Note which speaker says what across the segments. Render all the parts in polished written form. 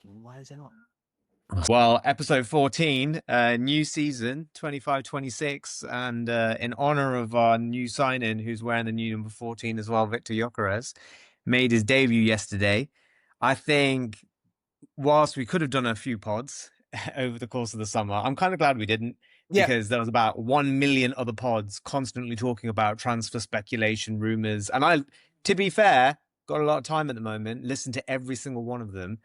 Speaker 1: Why is it not?
Speaker 2: Well, episode 14, new season 25-26, and in honor of our new signing, who's wearing the new number 14 as well, Victor Gyökeres, made his debut yesterday. I think whilst we could have done a few pods over the course of the summer, I'm kind of glad we didn't
Speaker 1: Yeah,
Speaker 2: because there was about 1 million other pods constantly talking about transfer speculation, rumors. And I, to be fair, got a lot of time at the moment, listened to every single one of them,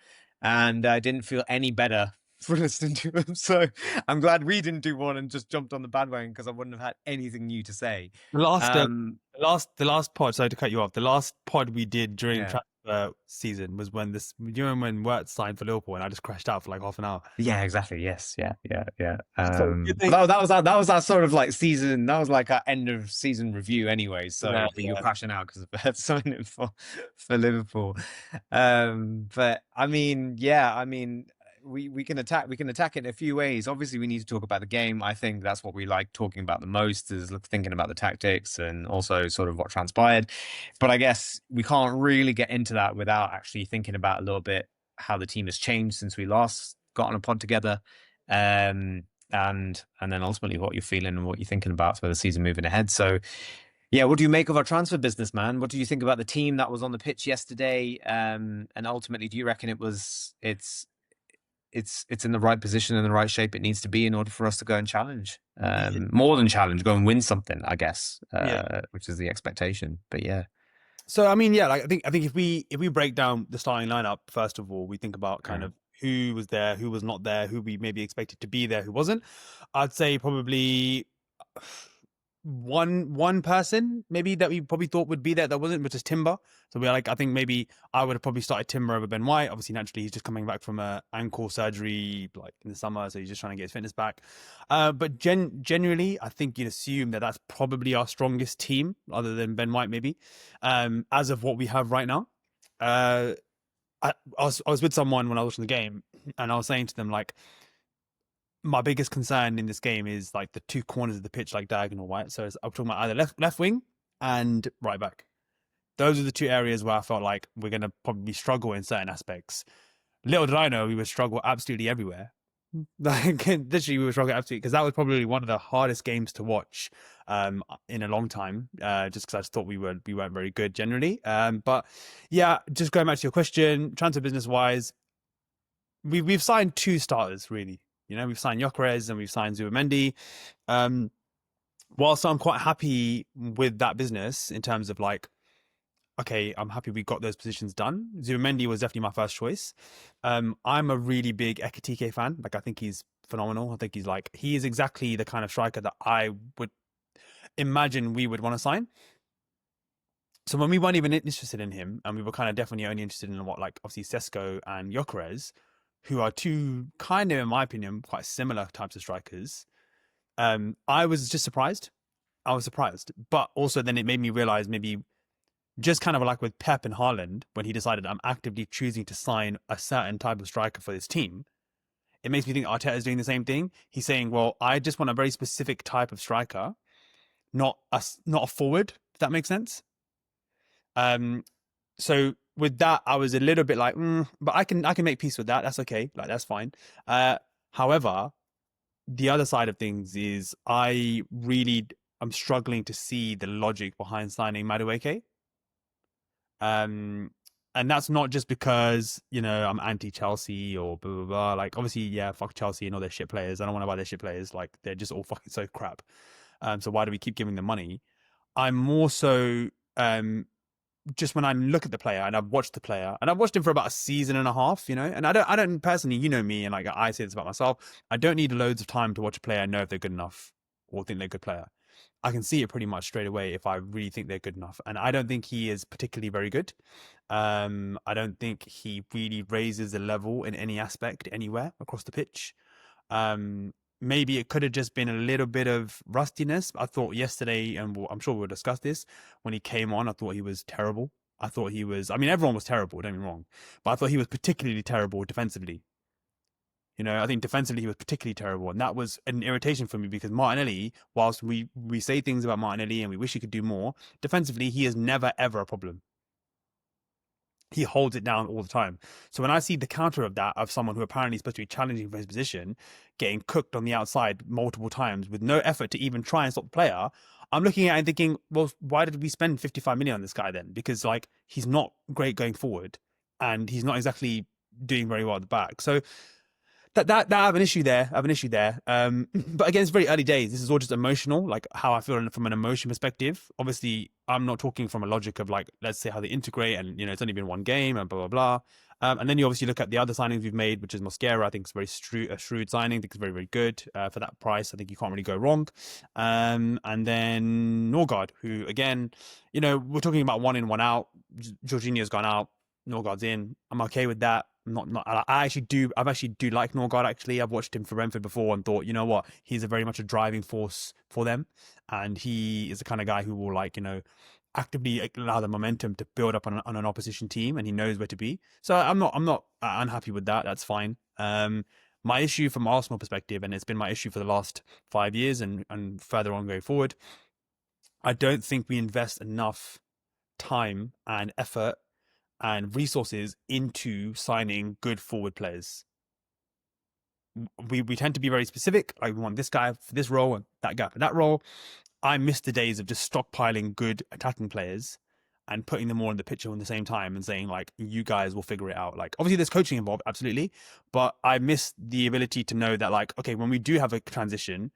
Speaker 2: and I didn't feel any better for listening to them. So I'm glad we didn't do one and just jumped on the bandwagon because I wouldn't have had anything new to say.
Speaker 1: the last,
Speaker 2: Um,
Speaker 1: the last pod. Sorry to cut you off. The last pod we did during
Speaker 2: yeah.
Speaker 1: transfer season was when you know when Wirtz signed for Liverpool, and I just crashed out for like half an hour.
Speaker 2: Yeah, exactly. Yes. Yeah. Yeah. Yeah.
Speaker 1: So you
Speaker 2: But
Speaker 1: think?
Speaker 2: that was our sort of like season. That was like our end of season review anyway.
Speaker 1: Yeah,
Speaker 2: So, but you're
Speaker 1: yeah.
Speaker 2: crashing out because of bad signing for Liverpool. But I mean, yeah, I mean, we can attack it in a few ways. Obviously, we need to talk about the game. I think that's what we like talking about the most is thinking about the tactics and also sort of what transpired. But I guess we can't really get into that without actually thinking about a little bit how the team has changed since we last got on a pod together, and then ultimately what you're feeling and what you're thinking about for the season moving ahead. So, yeah, what do you make of our transfer business, man? What do you think about the team that was on the pitch yesterday? And ultimately, do you reckon it's in the right position and the right shape it needs to be in order for us to go and challenge,
Speaker 1: Yeah.
Speaker 2: more than challenge, go and win something, I guess,
Speaker 1: Yeah.
Speaker 2: which is the expectation. But yeah,
Speaker 1: So I mean, yeah, like I think if we break down the starting lineup first of all, we think about kind
Speaker 2: yeah.
Speaker 1: of who was there, who was not there, who we maybe expected to be there, who wasn't. I'd say probably one person maybe that we probably thought would be there that wasn't, which is Timber. So we're like, I think maybe I would have probably started Timber over Ben White. Obviously, naturally, he's just coming back from a ankle surgery like in the summer, so he's just trying to get his fitness back. But generally, I think you'd assume that that's probably our strongest team, other than Ben White, maybe, as of what we have right now. Uh, I was with someone when I was watching the game, and I was saying to them like, my biggest concern in this game is like the two corners of the pitch, like diagonal, right? So I'm talking about either left wing and right back. Those are the two areas where I felt like we're going to probably struggle in certain aspects. Little did I know we would struggle absolutely everywhere. Like literally, we would struggle absolutely because that was probably one of the hardest games to watch in a long time. Just because I just thought we weren't very good generally. But yeah, just going back to your question, transfer business wise, we've signed two starters really. You know, we've signed Gyökeres and we've signed Zubimendi. Whilst I'm quite happy with that business in terms of like, okay, I'm happy we got those positions done. Zubimendi was definitely my first choice. I'm a really big Ekitike fan. Like, I think he's phenomenal. I think he is exactly the kind of striker that I would imagine we would want to sign. So when we weren't even interested in him, and we were kind of definitely only interested in what, like, obviously Sesko and Gyökeres, who are two kind of, in my opinion, quite similar types of strikers. I was just surprised. I was surprised, but also then it made me realize maybe just kind of like with Pep and Haaland, when he decided I'm actively choosing to sign a certain type of striker for this team, it makes me think Arteta is doing the same thing. He's saying, well, I just want a very specific type of striker, not a forward, if that makes sense. So with that, I was a little bit like, but I can make peace with that. That's okay. Like, that's fine. However, the other side of things is I'm struggling to see the logic behind signing Madueke. And that's not just because, you know, I'm anti-Chelsea or blah, blah, blah. Like, obviously, yeah, fuck Chelsea and all their shit players. I don't want to buy their shit players. Like, they're just all fucking so crap. So why do we keep giving them money? I'm more so, just when I look at the player and I've watched the player and I've watched him for about a season and a half, you know, and I don't personally, you know me, and like I say this about myself, I don't need loads of time to watch a player and know if they're good enough or think they're a good player. I can see it pretty much straight away if I really think they're good enough. And I don't think he is particularly very good. I don't think he really raises the level in any aspect anywhere across the pitch. Maybe it could have just been a little bit of rustiness. I thought yesterday, and I'm sure we'll discuss this, when he came on, I thought he was terrible. I mean, everyone was terrible, don't get me wrong, but I thought he was particularly terrible defensively. You know, I think defensively he was particularly terrible, and that was an irritation for me because Martinelli, whilst we say things about Martinelli and we wish he could do more, defensively he is never ever a problem. he holds it down all the time. So when I see the counter of that, of someone who apparently is supposed to be challenging for his position, getting cooked on the outside multiple times with no effort to even try and stop the player, I'm looking at it and thinking, well, why did we spend 55 million on this guy then? Because like he's not great going forward, and he's not exactly doing very well at the back. So that I have an issue there. I have an issue there. But again, it's very early days. This is all just emotional, like how I feel from an emotion perspective. Obviously, I'm not talking from a logic of like, let's say how they integrate, and it's only been one game and blah blah blah. And then you obviously look at the other signings we've made, which is Mosquera. I think it's a shrewd signing. I think it's very, very good for that price. I think you can't really go wrong. And then Norgard, who again, we're talking about one in, one out. Jorginho's gone out. Norgard's in. I'm okay with that. I actually do like Norgard. Actually, I've watched him for Brentford before and thought, you know what, he's very much a driving force for them, and he is the kind of guy who will actively allow the momentum to build up on an opposition team, and he knows where to be. So I'm not unhappy with that. That's fine. My issue from Arsenal perspective, and it's been my issue for the last 5 years and further on going forward, I don't think we invest enough time and effort and resources into signing good forward players. We tend to be very specific. Like, we want this guy for this role and that guy for that role. I miss the days of just stockpiling good attacking players and putting them all in the picture at the same time and saying, like, you guys will figure it out. Like, obviously there's coaching involved, absolutely. But I miss the ability to know that, like, okay, when we do have a transition,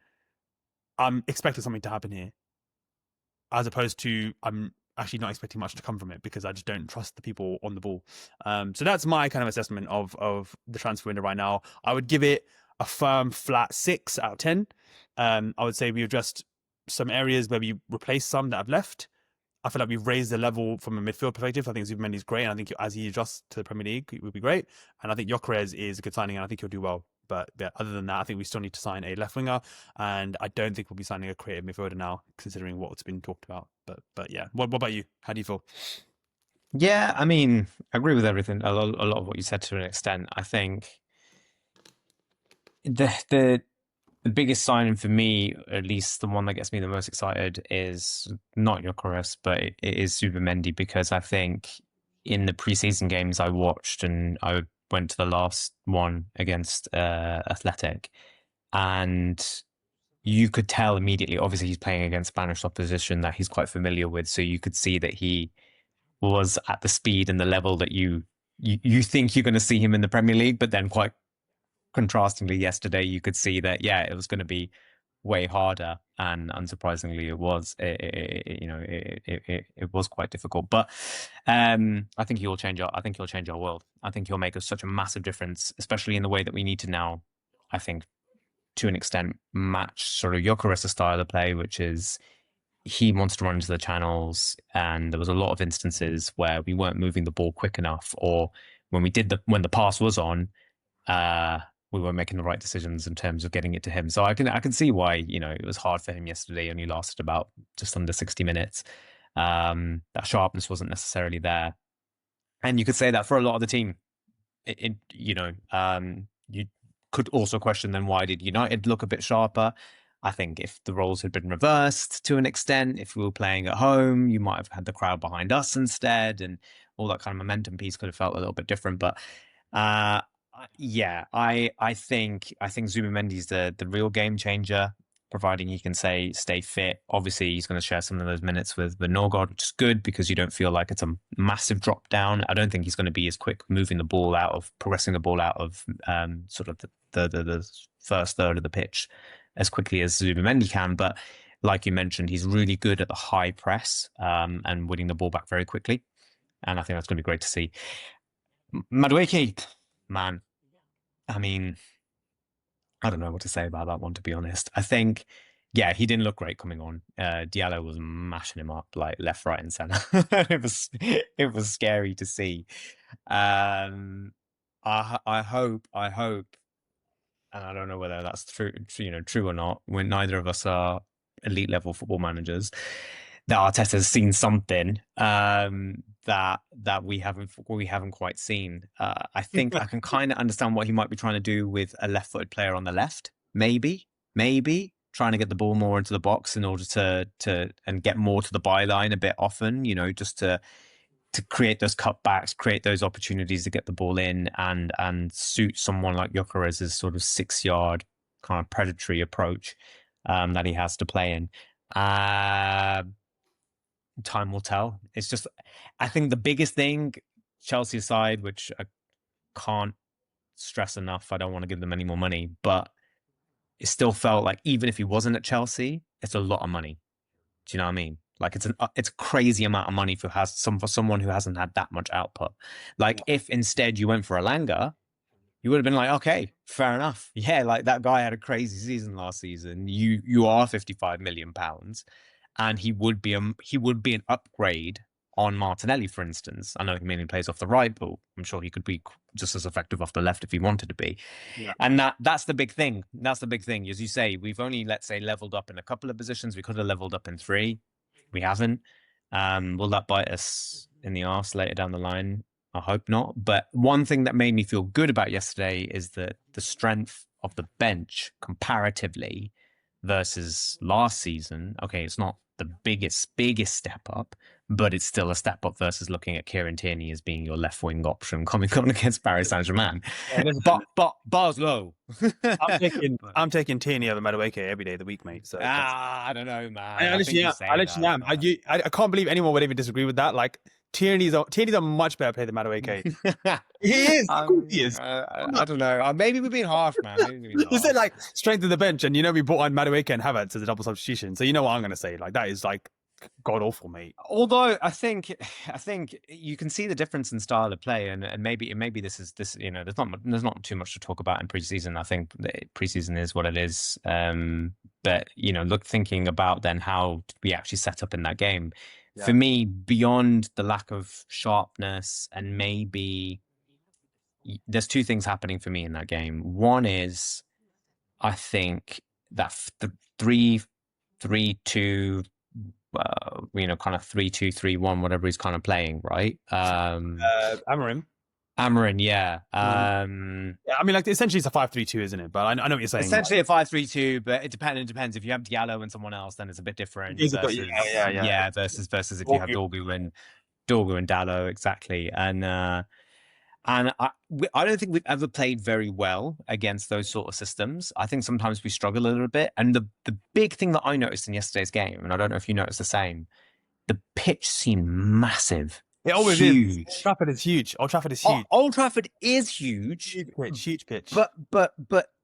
Speaker 1: I'm expecting something to happen here. As opposed to, I'm actually not expecting much to come from it because I just don't trust the people on the ball. So that's my kind of assessment of the transfer window right now. I would give it a firm flat 6 out of 10. I would say we addressed some areas where we replaced some that have left. I feel like we've raised the level from a midfield perspective. I think Zubimendi's great, and I think as he adjusts to the Premier League, it would be great. And I think Gyökeres is a good signing, and I think he'll do well. But yeah, other than that, I think we still need to sign a left winger, and I don't think we'll be signing a creative midfielder now, considering what's been talked about. But yeah, what about you? How do you feel?
Speaker 2: Yeah, I mean, I agree with everything. A lot of what you said to an extent. I think the biggest signing for me, at least the one that gets me the most excited, is not Gyökeres, but it is Zubimendi, because I think in the preseason games I watched, and I went to the last one against Athletic, and you could tell immediately, obviously he's playing against Spanish opposition that he's quite familiar with, so you could see that he was at the speed and the level that you think you're going to see him in the Premier League, but then quite contrastingly yesterday you could see that it was going to be way harder, and unsurprisingly it was. It was quite difficult, but I think he'll change our world. I think he'll make us such a massive difference, especially in the way that we need to now, I think, to an extent, match sort of Gyökeres' style of play, which is he wants to run into the channels, and there was a lot of instances where we weren't moving the ball quick enough, or when the pass was on, we weren't making the right decisions in terms of getting it to him. So I can see why it was hard for him yesterday. It only lasted about just under 60 minutes. That sharpness wasn't necessarily there, and you could say that for a lot of the team. You could also question then, why did United look a bit sharper? I think if the roles had been reversed to an extent, if we were playing at home, you might have had the crowd behind us instead, and all that kind of momentum piece could have felt a little bit different. But I think Zubimendi's the real game changer, providing he can stay fit. Obviously, he's going to share some of those minutes with Norgard, which is good because you don't feel like it's a massive drop down. I don't think he's going to be as quick progressing the ball out of sort of the first third of the pitch as quickly as Zubimendi can. But like you mentioned, he's really good at the high press and winning the ball back very quickly. And I think that's going to be great to see. Madueke, man, I mean, I don't know what to say about that one, to be honest. I think, he didn't look great coming on. Diallo was mashing him up like left, right, and center. it was scary to see. I hope, and I don't know whether that's true or not, when neither of us are elite level football managers, that Arteta's seen something that we haven't quite seen. I think I can kind of understand what he might be trying to do with a left-footed player on the left. Maybe trying to get the ball more into the box in order to and get more to the byline a bit often. Just to to create those cutbacks, create those opportunities to get the ball in, and suit someone like Gyökeres's sort of 6-yard kind of predatory approach that he has to play in. Time will tell. It's just, I think the biggest thing, Chelsea aside, which I can't stress enough, I don't want to give them any more money, but it still felt like even if he wasn't at Chelsea, it's a lot of money. Do you know what I mean? Like it's a crazy amount of money for someone who hasn't had that much output. Like if instead you went for Elanga, you would have been like, okay, fair enough. Yeah, like that guy had a crazy season last season. You are £55 million, and he would be an upgrade on Martinelli, for instance. I know he mainly plays off the right, but I'm sure he could be just as effective off the left if he wanted to be. Yeah. And that's the big thing. That's the big thing. As you say, we've only, let's say, leveled up in a couple of positions. We could have leveled up in 3. We haven't. Will that bite us in the arse later down the line? I hope not. But one thing that made me feel good about yesterday is that the strength of the bench comparatively versus last season. Okay, it's not the biggest step up, but it's still a step up versus looking at Kieran Tierney as being your left wing option coming on against Paris Saint-Germain. But bar's low.
Speaker 1: I'm taking Tierney over Madueke every day of the week, mate. So
Speaker 2: I don't know, man.
Speaker 1: I literally am. I can't believe anyone would even disagree with that. Like Tierney's a much better player than Madueke. He is. He is.
Speaker 2: I don't know. Maybe we're being harsh, man.
Speaker 1: You said like strength of the bench, and we brought on Madueke and Havertz as a double substitution. So you know what I'm going to say. Like that is like god awful, mate.
Speaker 2: Although I think you can see the difference in style of play, and maybe this. There's not too much to talk about in preseason. I think preseason is what it is. But thinking about then how we actually set up in that game. Yeah. For me, beyond the lack of sharpness, and maybe there's 2 things happening for me in that game. One is, I think that the 3-3-2, kind of 3-2-3-1, whatever he's kind of playing, right? Amarin, yeah.
Speaker 1: I mean, like essentially it's a 5-3-2, isn't it? But I know what you're saying.
Speaker 2: Essentially a 5-3-2, but it depends. If you have Diallo and someone else, then it's a bit different. Versus if you have Dorgu and Diallo, exactly. And I don't think we've ever played very well against those sort of systems. I think sometimes we struggle a little bit. And the big thing that I noticed in yesterday's game, and I don't know if you noticed the same, the pitch seemed massive.
Speaker 1: It always is. Old Trafford is huge. Old Trafford is huge. Huge pitch.
Speaker 2: But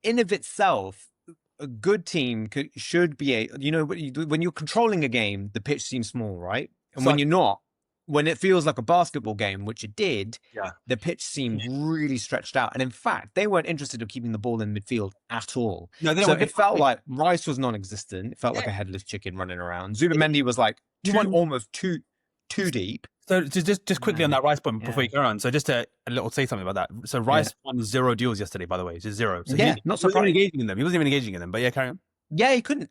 Speaker 2: in of itself, a good team should be when you're controlling a game, the pitch seems small, right? And when you're not, when it feels like a basketball game, which it did, the pitch seemed really stretched out. And in fact, they weren't interested in keeping the ball in midfield at all. No, so it felt like Rice was non-existent. It felt like a headless chicken running around. Zubimendi was like almost too deep.
Speaker 1: So just quickly on that Rice point before you go on. So just a little say something about that. So Rice won 0 deals yesterday, by the way, just 0. So
Speaker 2: not surprised.
Speaker 1: He wasn't even engaging in them. But carry on.
Speaker 2: Yeah, he couldn't,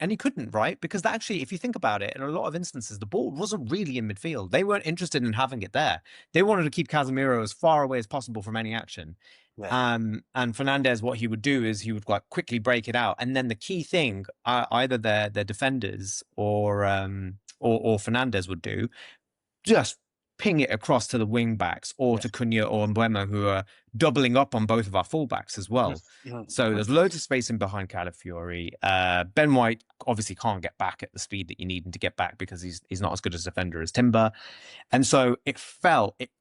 Speaker 2: right? Because actually, if you think about it, in a lot of instances, the ball wasn't really in midfield. They weren't interested in having it there. They wanted to keep Casemiro as far away as possible from any action. Yeah. And Fernandes, what he would do is he would like quickly break it out. And then the key thing, either their defenders or Fernandes would do, just ping it across to the wing backs or to Cunha or Mbeumo, who are doubling up on both of our fullbacks as well. So there's loads of space in behind Calafiori. Ben White obviously can't get back at the speed that you need him to get back because he's not as good a defender as Timber. And so it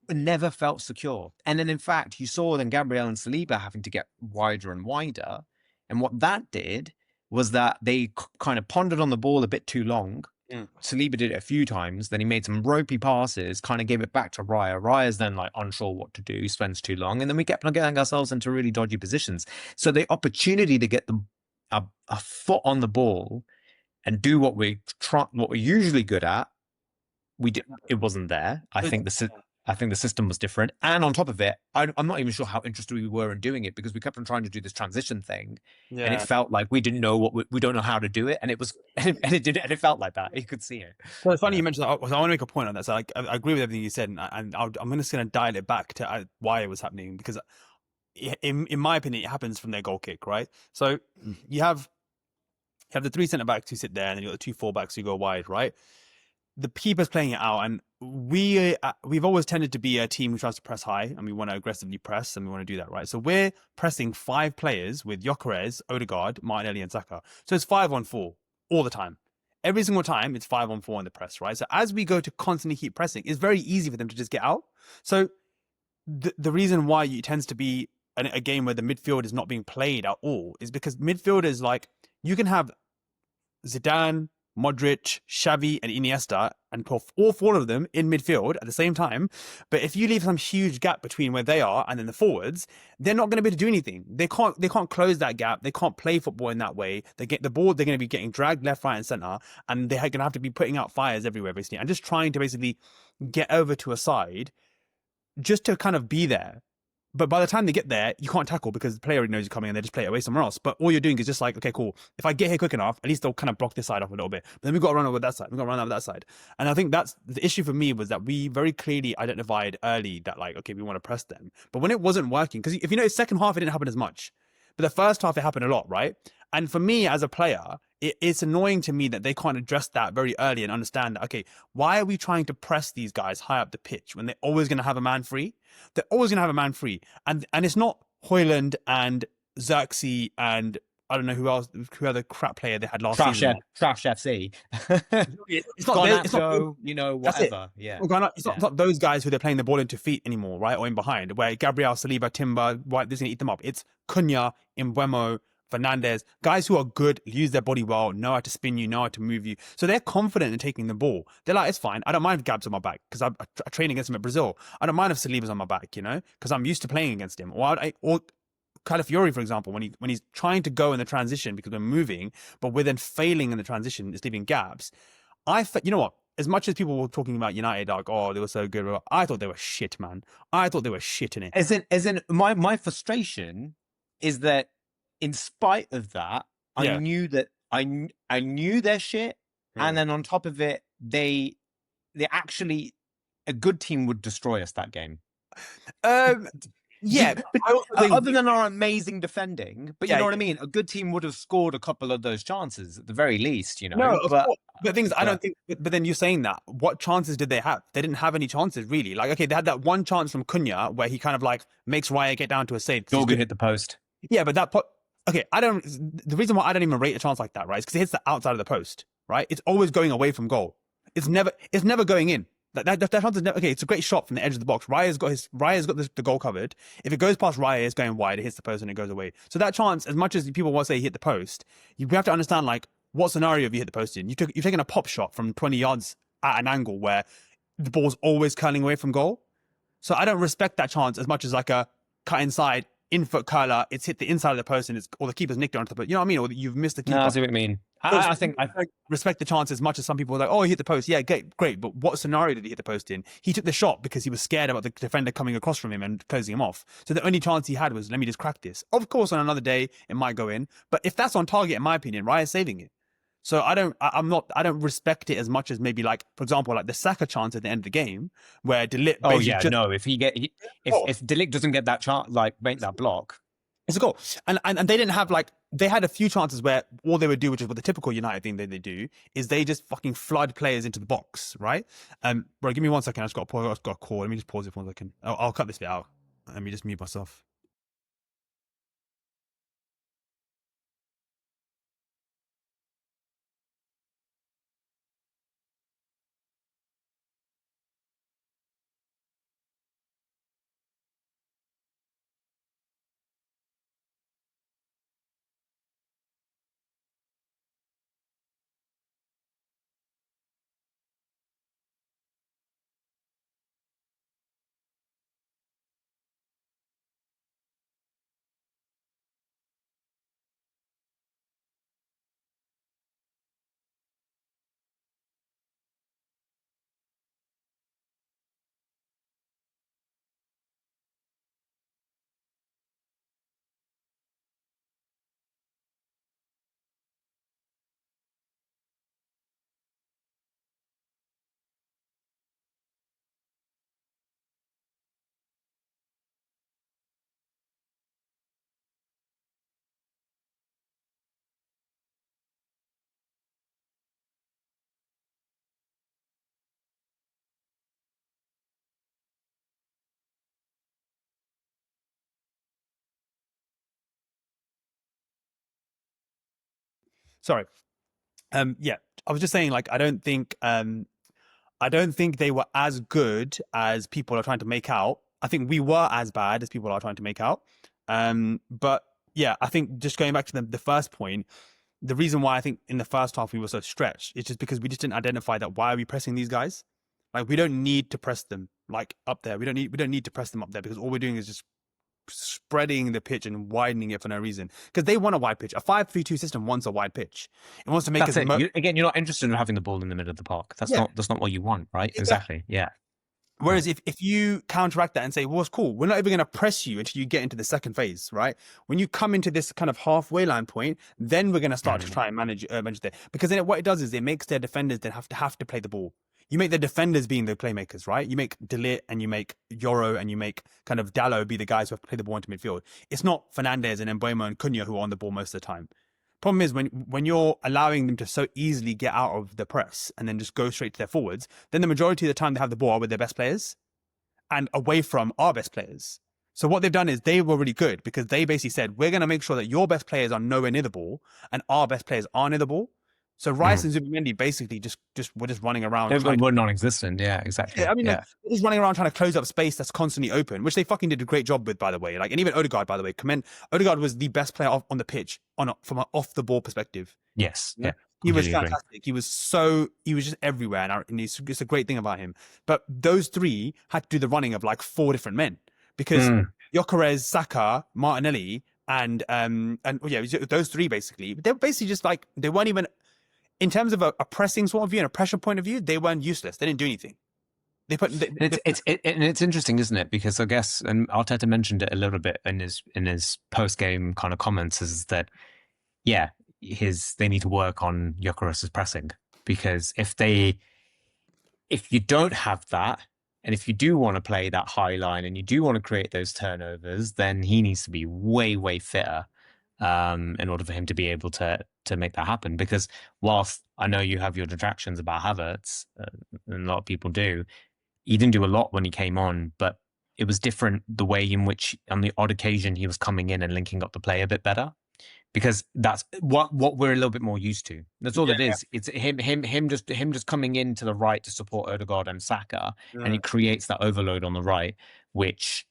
Speaker 2: never felt secure. And then in fact, you saw then Gabriel and Saliba having to get wider and wider. And what that did was that they kind of pondered on the ball a bit too long. Saliba did it a few times. Then he made some ropey passes, kind of gave it back to Raya. Raya's then like unsure what to do, spends too long, and then we kept getting ourselves into really dodgy positions. So the opportunity to get a foot on the ball and do what we're usually good at, it wasn't there. I think the system was different. And on top of it, I'm not even sure how interested we were in doing it because we kept on trying to do this transition thing. Yeah. And it felt like we didn't know we don't know how to do it. And it felt like that. You could see it.
Speaker 1: So it's funny you mentioned that. I want to make a point on that. So I agree with everything you said. And I'm just going to dial it back to why it was happening because in my opinion, it happens from their goal kick, right? So you have the 3 centre backs who sit there and then you got the 2 full backs who go wide, right? The keeper's playing it out and we've always tended to be a team who tries to press high, and we want to aggressively press, and we want to do that, right? So we're pressing five players with Gyökeres, Odegaard, Martinelli, and Saka. So it's 5-on-4 all the time. Every single time, it's 5-on-4 in the press, right? So as we go to constantly keep pressing, it's very easy for them to just get out. So the reason why it tends to be a game where the midfield is not being played at all is because midfield is like you can have Zidane, Modric, Xavi, and Iniesta, and put all four of them in midfield at the same time. But if you leave some huge gap between where they are and then the forwards, they're not going to be able to do anything. They can't close that gap. They can't play football in that way. They get the ball. They're going to be getting dragged left, right, and center, and they're going to have to be putting out fires everywhere, basically, and just trying to basically get over to a side just to kind of be there. But by the time they get there, you can't tackle because the player already knows you're coming and they just play it away somewhere else. But all you're doing is just like, okay, cool. If I get here quick enough, at least they'll kind of block this side off a little bit. But then we've got to run over that side. We've got to run over that side. And I think that's the issue for me was that we very clearly identified early that like, okay, we want to press them. But when it wasn't working, because if you notice, second half, it didn't happen as much. But the first half, it happened a lot, right? And for me as a player, it's annoying to me that they can't address that very early and understand that, okay, why are we trying to press these guys high up the pitch when they're always going to have a man free? They're always going to have a man free. And it's not Hoyland and Xerxes and I don't know who other crap player they had last season.
Speaker 2: Trash FC.
Speaker 1: It's not,
Speaker 2: you know,
Speaker 1: that's it.
Speaker 2: whatever. Yeah.
Speaker 1: It's not those guys who they're playing the ball into feet anymore, right? Or in behind, where Gabriel, Saliba, Timber, White, this is going to eat them up. It's Cunha, Mbeumo, Fernandez, guys who are good, use their body well, know how to spin you, know how to move you. So they're confident in taking the ball. They're like, it's fine. I don't mind if Gab's on my back because I train against him at Brazil. I don't mind if Saliba's on my back, you know, because I'm used to playing against him. Or Calafiori, for example, when he's trying to go in the transition because we're moving, but we're then failing in the transition, it's leaving gaps. You know what? As much as people were talking about United, like, oh, they were so good, I thought they were shit, man. I thought they were shit in it.
Speaker 2: As in, my frustration is that in spite of that, I knew that I knew their shit, and then on top of it, they actually a good team would destroy us that game. Yeah, but other than our amazing defending, but you know what I mean. A good team would have scored a couple of those chances at the very least, you know.
Speaker 1: No, of course. But things I don't think. But then you're saying that. What chances did they have? They didn't have any chances really. Like, okay, they had that one chance from Cunha where he kind of like makes Raya get down to a save.
Speaker 2: Dorgan hit the post. Yeah,
Speaker 1: but okay, the reason why I don't even rate a chance like that, right, is because it hits the outside of the post, right? It's always going away from goal. It's never going in. That chance is never, okay, it's a great shot from the edge of the box. Raya's got the goal covered. If it goes past Raya, it's going wide. It hits the post and it goes away. So that chance, as much as people want to say he hit the post, you have to understand like what scenario have you hit the post in? You've taken a pop shot from 20 yards at an angle where the ball's always curling away from goal. So I don't respect that chance as much as like a cut inside, in-foot curler, it's hit the inside of the post and or the keeper's nicked it onto the post. You know what I mean? Or you've missed the keeper.
Speaker 2: No, I see what you mean. I think I
Speaker 1: respect the chance as much as some people are like, oh, he hit the post. Yeah, great. But what scenario did he hit the post in? He took the shot because he was scared about the defender coming across from him and closing him off. So the only chance he had was, let me just crack this. Of course, on another day, it might go in. But if that's on target, in my opinion, Raya's saving it. So I don't respect it as much as maybe like, for example, like the Saka chance at the end of the game where De Ligt.
Speaker 2: Oh yeah, no. If if De Ligt doesn't get that chance, like make that block,
Speaker 1: it's a goal. And they didn't have like, they had a few chances where all they would do, which is what the typical United thing they do, is they just fucking flood players into the box, right? Bro, give me 1 second. I just got a call. Let me just pause it for 1 second. I'll cut this bit out. Let me just mute myself. Sorry. Yeah, I was just saying, like, I don't think they were as good as people are trying to make out. I think we were as bad as people are trying to make out. But yeah, I think just going back to the first point, the reason why I think in the first half we were so stretched is just because we just didn't identify that why are we pressing these guys? Like we don't need to press them like up there. We don't need to press them up there because all we're doing is just spreading the pitch and widening it for no reason. Because they want a wide pitch. A 5-3-2 system wants a wide pitch. It wants to make
Speaker 2: That's
Speaker 1: us
Speaker 2: it. Again, you're not interested in having the ball in the middle of the park. That's
Speaker 1: yeah,
Speaker 2: not what you want, right? Exactly. Yeah.
Speaker 1: Whereas if you counteract that and say, well, it's cool, we're not even going to press you until you get into the second phase, right? When you come into this kind of halfway line point, then we're going to start to try and manage there. Because then what it does is it makes their defenders then have to play the ball. You make the defenders being the playmakers, right? You make De Ligt and you make Yoro and you make kind of Dallo be the guys who have to play the ball into midfield. It's not Fernandes and Mbeumo and Cunha who are on the ball most of the time. Problem is when you're allowing them to so easily get out of the press and then just go straight to their forwards, then the majority of the time they have the ball with their best players and away from our best players. So what they've done is they were really good because they basically said, we're going to make sure that your best players are nowhere near the ball and our best players are near the ball. So Rice and Zubimendi basically just were just running around.
Speaker 2: We're non-existent. Yeah, exactly.
Speaker 1: Yeah, I mean, they're just running around trying to close up space that's constantly open, which they fucking did a great job with, by the way. Like, and even Odegaard, by the way, Odegaard was the best player on the pitch from an off the ball perspective.
Speaker 2: Yes. Yeah.
Speaker 1: He was fantastic. He was just everywhere, and it's a great thing about him. But those three had to do the running of like 4 different men because Gyökeres, Saka, Martinelli, and those three basically. They were basically just like they weren't even. In terms of a pressing sort of view and a pressure point of view, they weren't useless. They didn't do anything.
Speaker 2: It's interesting, isn't it? Because I guess, and Arteta mentioned it a little bit in his post game kind of comments, is that they need to work on Gyökeres' pressing because if you don't have that, and if you do want to play that high line and you do want to create those turnovers, then he needs to be way fitter. In order for him to be able to make that happen. Because whilst I know you have your detractions about Havertz, and a lot of people do, he didn't do a lot when he came on, but it was different the way in which on the odd occasion he was coming in and linking up the play a bit better. Because that's what we're a little bit more used to. That's all it is. It's him just coming in to the right to support Odegaard and Saka, and he creates that overload on the right, which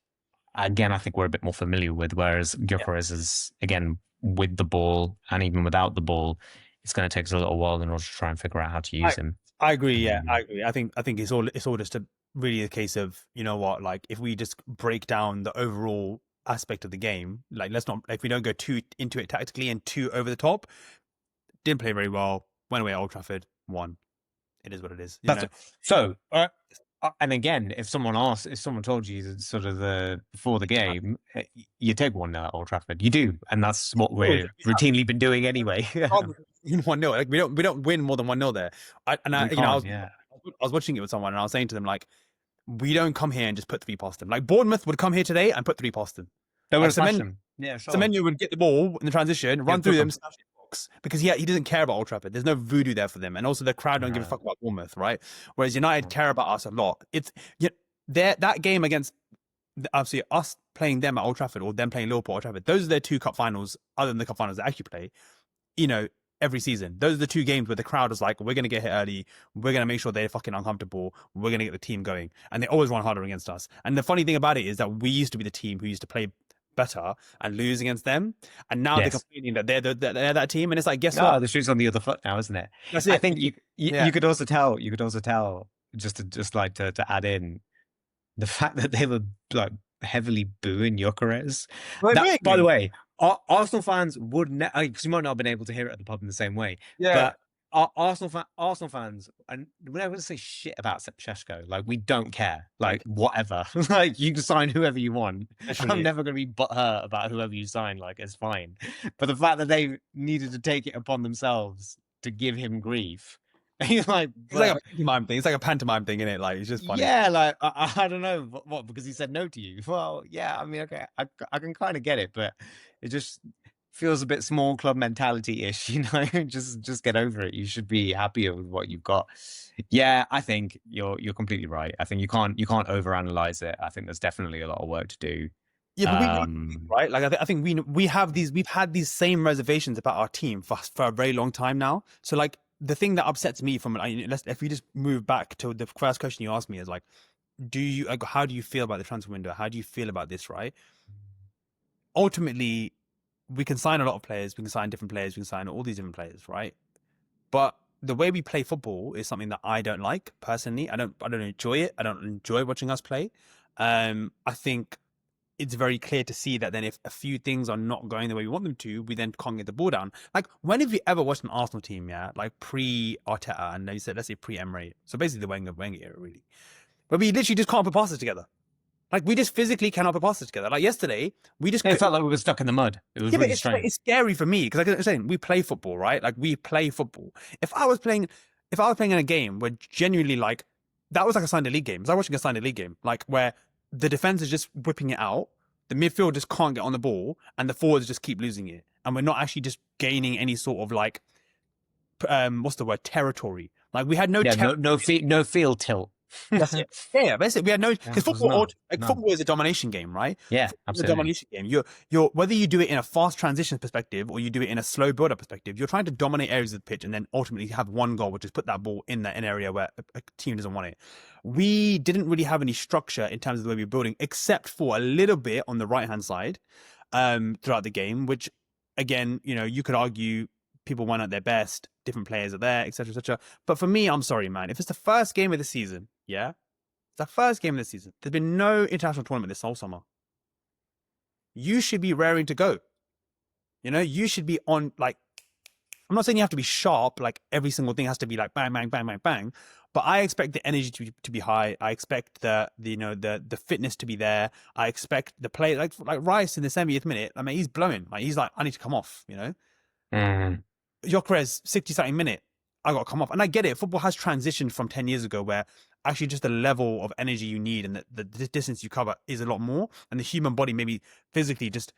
Speaker 2: again, I think we're a bit more familiar with, whereas Gyökeres is, again, with the ball and even without the ball, it's going to take us a little while in order to try and figure out how to use him.
Speaker 1: I agree. Yeah, I agree. I think it's all just really a case of, you know what, like if we just break down the overall aspect of the game, like let's not, like we don't go too into it tactically and too over the top. Didn't play very well. Went away at Old Trafford. Won. It is what it is.
Speaker 2: So, and again, if someone told you sort of before the game, you take 1-0 at Old Trafford. You do, and that's what we're routinely been doing anyway.
Speaker 1: 1-0. Like we don't win more than 1-0 there. I was watching it with someone, and I was saying to them like, we don't come here and just put 3 past them. Like Bournemouth would come here today and put 3 past them.
Speaker 2: They would smash them. Yeah, sure.
Speaker 1: Semenyo would get the ball in the transition, run through them, smash it box, because he doesn't care about Old Trafford. There's no voodoo there for them, and also the crowd don't give a fuck about Bournemouth, right? Whereas United care about us a lot. It's that game against obviously us playing them at Old Trafford or them playing Liverpool at Old Trafford. Those are their 2 cup finals, other than the cup finals they actually play. Every season. Those are the 2 games where the crowd is like, we're going to get hit early. We're going to make sure they're fucking uncomfortable. We're going to get the team going. And they always run harder against us. And the funny thing about it is that we used to be the team who used to play better and lose against them. And now they're complaining that they're that team. And it's like, guess what?
Speaker 2: The shoe's on the other foot now, isn't it?
Speaker 1: That's it.
Speaker 2: I think you could also tell, just to add in the fact that they were like heavily booing Gyökeres. By the way, Arsenal fans would because you might not have been able to hear it at the pub in the same way.
Speaker 1: Yeah.
Speaker 2: But Arsenal fans, and we're not going to say shit about Šeško. Like, we don't care. Like, whatever. Like, you can sign whoever you want. I'm never going to be butthurt about whoever you sign. Like, it's fine. But the fact that they needed to take it upon themselves to give him grief. He's like,
Speaker 1: it's like a pantomime thing. It's like a pantomime thing, isn't it? Like, it's just funny.
Speaker 2: Yeah, like I don't know what because he said no to you. Well, yeah, I mean, okay, I can kind of get it, but it just feels a bit small club mentality-ish, just get over it. You should be happier with what you've got. Yeah, I think you're completely right. I think you can't overanalyze it. I think there's definitely a lot of work to do.
Speaker 1: Yeah, but right? Like I think we have these we've had these same reservations about our team for a very long time now. So like the thing that upsets me from if we just move back to the first question you asked me is like, how do you feel about the transfer window? How do you feel about this? Right? Ultimately, we can sign a lot of players. We can sign different players. We can sign all these different players, right? But the way we play football is something that I don't like personally. I don't enjoy it. I don't enjoy watching us play. I think it's very clear to see that then if a few things are not going the way we want them to, we then can't get the ball down. Like, when have you ever watched an Arsenal team, yeah, like pre-Arteta, and they said, let's say pre-Emery, so basically the Wenger era, really, where we literally just can't put passes together. Like, we just physically cannot put passes together. Like, yesterday, we just...
Speaker 2: It felt like we were stuck in the mud. It was really strange.
Speaker 1: It's scary for me, because like I was saying, we play football, right? Like, we play football. If I was playing in a game where genuinely, like, that was like a Sunday League game. I was watching a Sunday League game, like, where the defense is just whipping it out, the midfield just can't get on the ball, and the forwards just keep losing it. And we're not actually just gaining any sort of, like, what's the word? Territory. Like, we had no
Speaker 2: field tilt.
Speaker 1: That's it. Yeah, basically we had no, because football is a domination game, right?
Speaker 2: Yeah, absolutely.
Speaker 1: It's a domination game. You're whether you do it in a fast transition perspective or you do it in a slow build up perspective, you're trying to dominate areas of the pitch and then ultimately have one goal, which is put that ball in an area where a team doesn't want it. We didn't really have any structure in terms of the way we were building, except for a little bit on the right hand side, throughout the game, which again, you could argue people weren't at their best, different players are there, etc., etc. But for me, I'm sorry, man. If it's the first game of the season, yeah, it's the first game of the season. There's been no international tournament this whole summer. You should be raring to go. You should be on, like, I'm not saying you have to be sharp, like every single thing has to be like bang, bang, bang, bang, bang. But I expect the energy to be high. I expect the fitness to be there. I expect the play, like Rice in the 70th minute. I mean, he's blowing. Like, he's like, I need to come off. Gyökeres, 60-something minute, I got to come off. And I get it. Football has transitioned from 10 years ago where actually just the level of energy you need and the distance you cover is a lot more. And the human body maybe physically just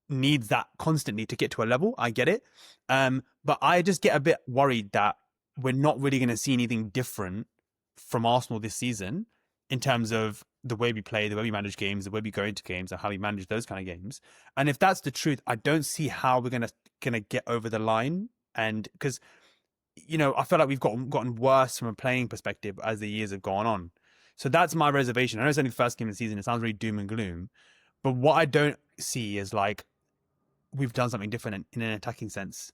Speaker 1: needs that constantly to get to a level. I get it. But I just get a bit worried that we're not really going to see anything different from Arsenal this season in terms of the way we play, the way we manage games, the way we go into games, and how we manage those kind of games. And if that's the truth, I don't see how we're gonna get over the line. And because I feel like we've gotten worse from a playing perspective as the years have gone on. So that's my reservation. I know it's only the first game of the season. It sounds really doom and gloom, but what I don't see is like we've done something different in an attacking sense.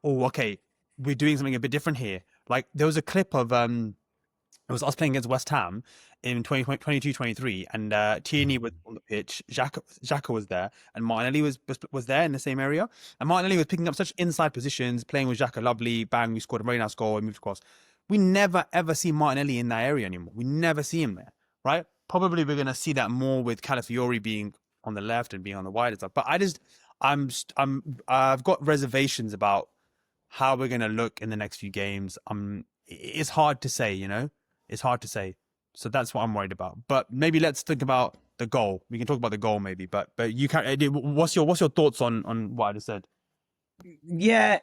Speaker 1: Oh, okay, we're doing something a bit different here. Like there was a clip of it was us playing against West Ham in 2022-23, and Tierney was on the pitch, Xhaka was there, and Martinelli was there in the same area. And Martinelli was picking up such inside positions, playing with Xhaka, lovely, bang, we scored a very nice goal, we moved across. We never, ever see Martinelli in that area anymore. We never see him there, right? Probably we're going to see that more with Calafiori being on the left and being on the wide and stuff. But I've got reservations about how we're going to look in the next few games. It's hard to say, It's hard to say. So that's what I'm worried about. But maybe let's think about the goal. We can talk about the goal maybe. But you can. What's your thoughts on what I just said?
Speaker 2: Yeah,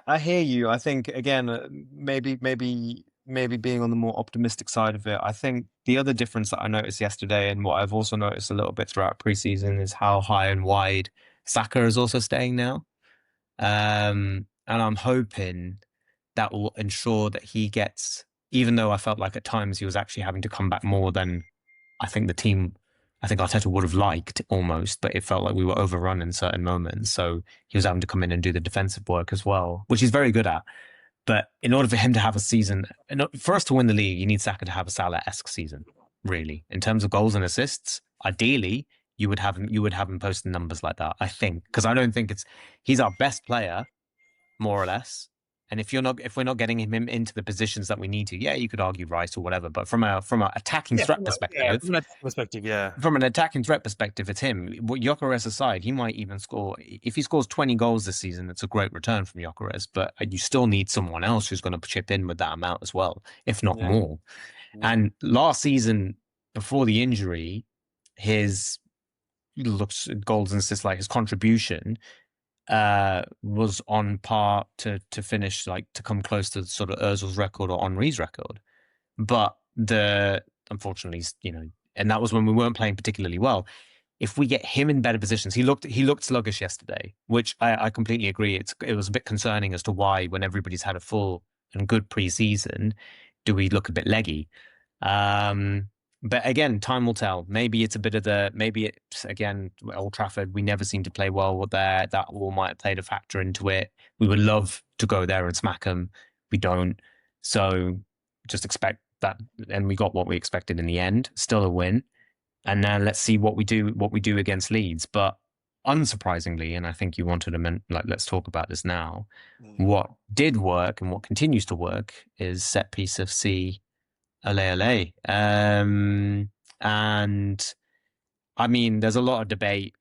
Speaker 2: I hear you. I think again, maybe being on the more optimistic side of it. I think the other difference that I noticed yesterday, and what I've also noticed a little bit throughout preseason, is how high and wide Saka is also staying now. And I'm hoping that will ensure that he gets, even though I felt like at times he was actually having to come back more than I think Arteta would have liked almost, but it felt like we were overrun in certain moments. So he was having to come in and do the defensive work as well, which he's very good at. But in order for him to have a season, for us to win the league, you need Saka to have a Salah-esque season, really. In terms of goals and assists, ideally, you would have him posting numbers like that, I think. Because I don't think he's our best player, more or less. And if we're not getting him into the positions that we need to, yeah, you could argue Rice or whatever. But from an attacking threat perspective, from an attacking threat perspective, it's him. Gyökeres aside, he might even score. If he scores 20 goals this season, it's a great return from Gyökeres. But you still need someone else who's going to chip in with that amount as well, if not more. Yeah. And last season, before the injury, his goals and assists, like his contribution, was on par to finish, like to come close to sort of Ozil's record or Henry's record. But unfortunately, and that was when we weren't playing particularly well. If we get him in better positions, he looked sluggish yesterday, which I completely agree. It was a bit concerning as to why, when everybody's had a full and good preseason, do we look a bit leggy? But again, time will tell. Maybe it's a bit of maybe it's again Old Trafford. We never seem to play well there. That all might have played a factor into it. We would love to go there and smack them. We don't. So just expect that, and we got what we expected in the end. Still a win. And now let's see what we do against Leeds. But unsurprisingly, and I think you wanted to let's talk about this now. What did work and what continues to work is set piece of C, LA. And I mean, there's a lot of debate,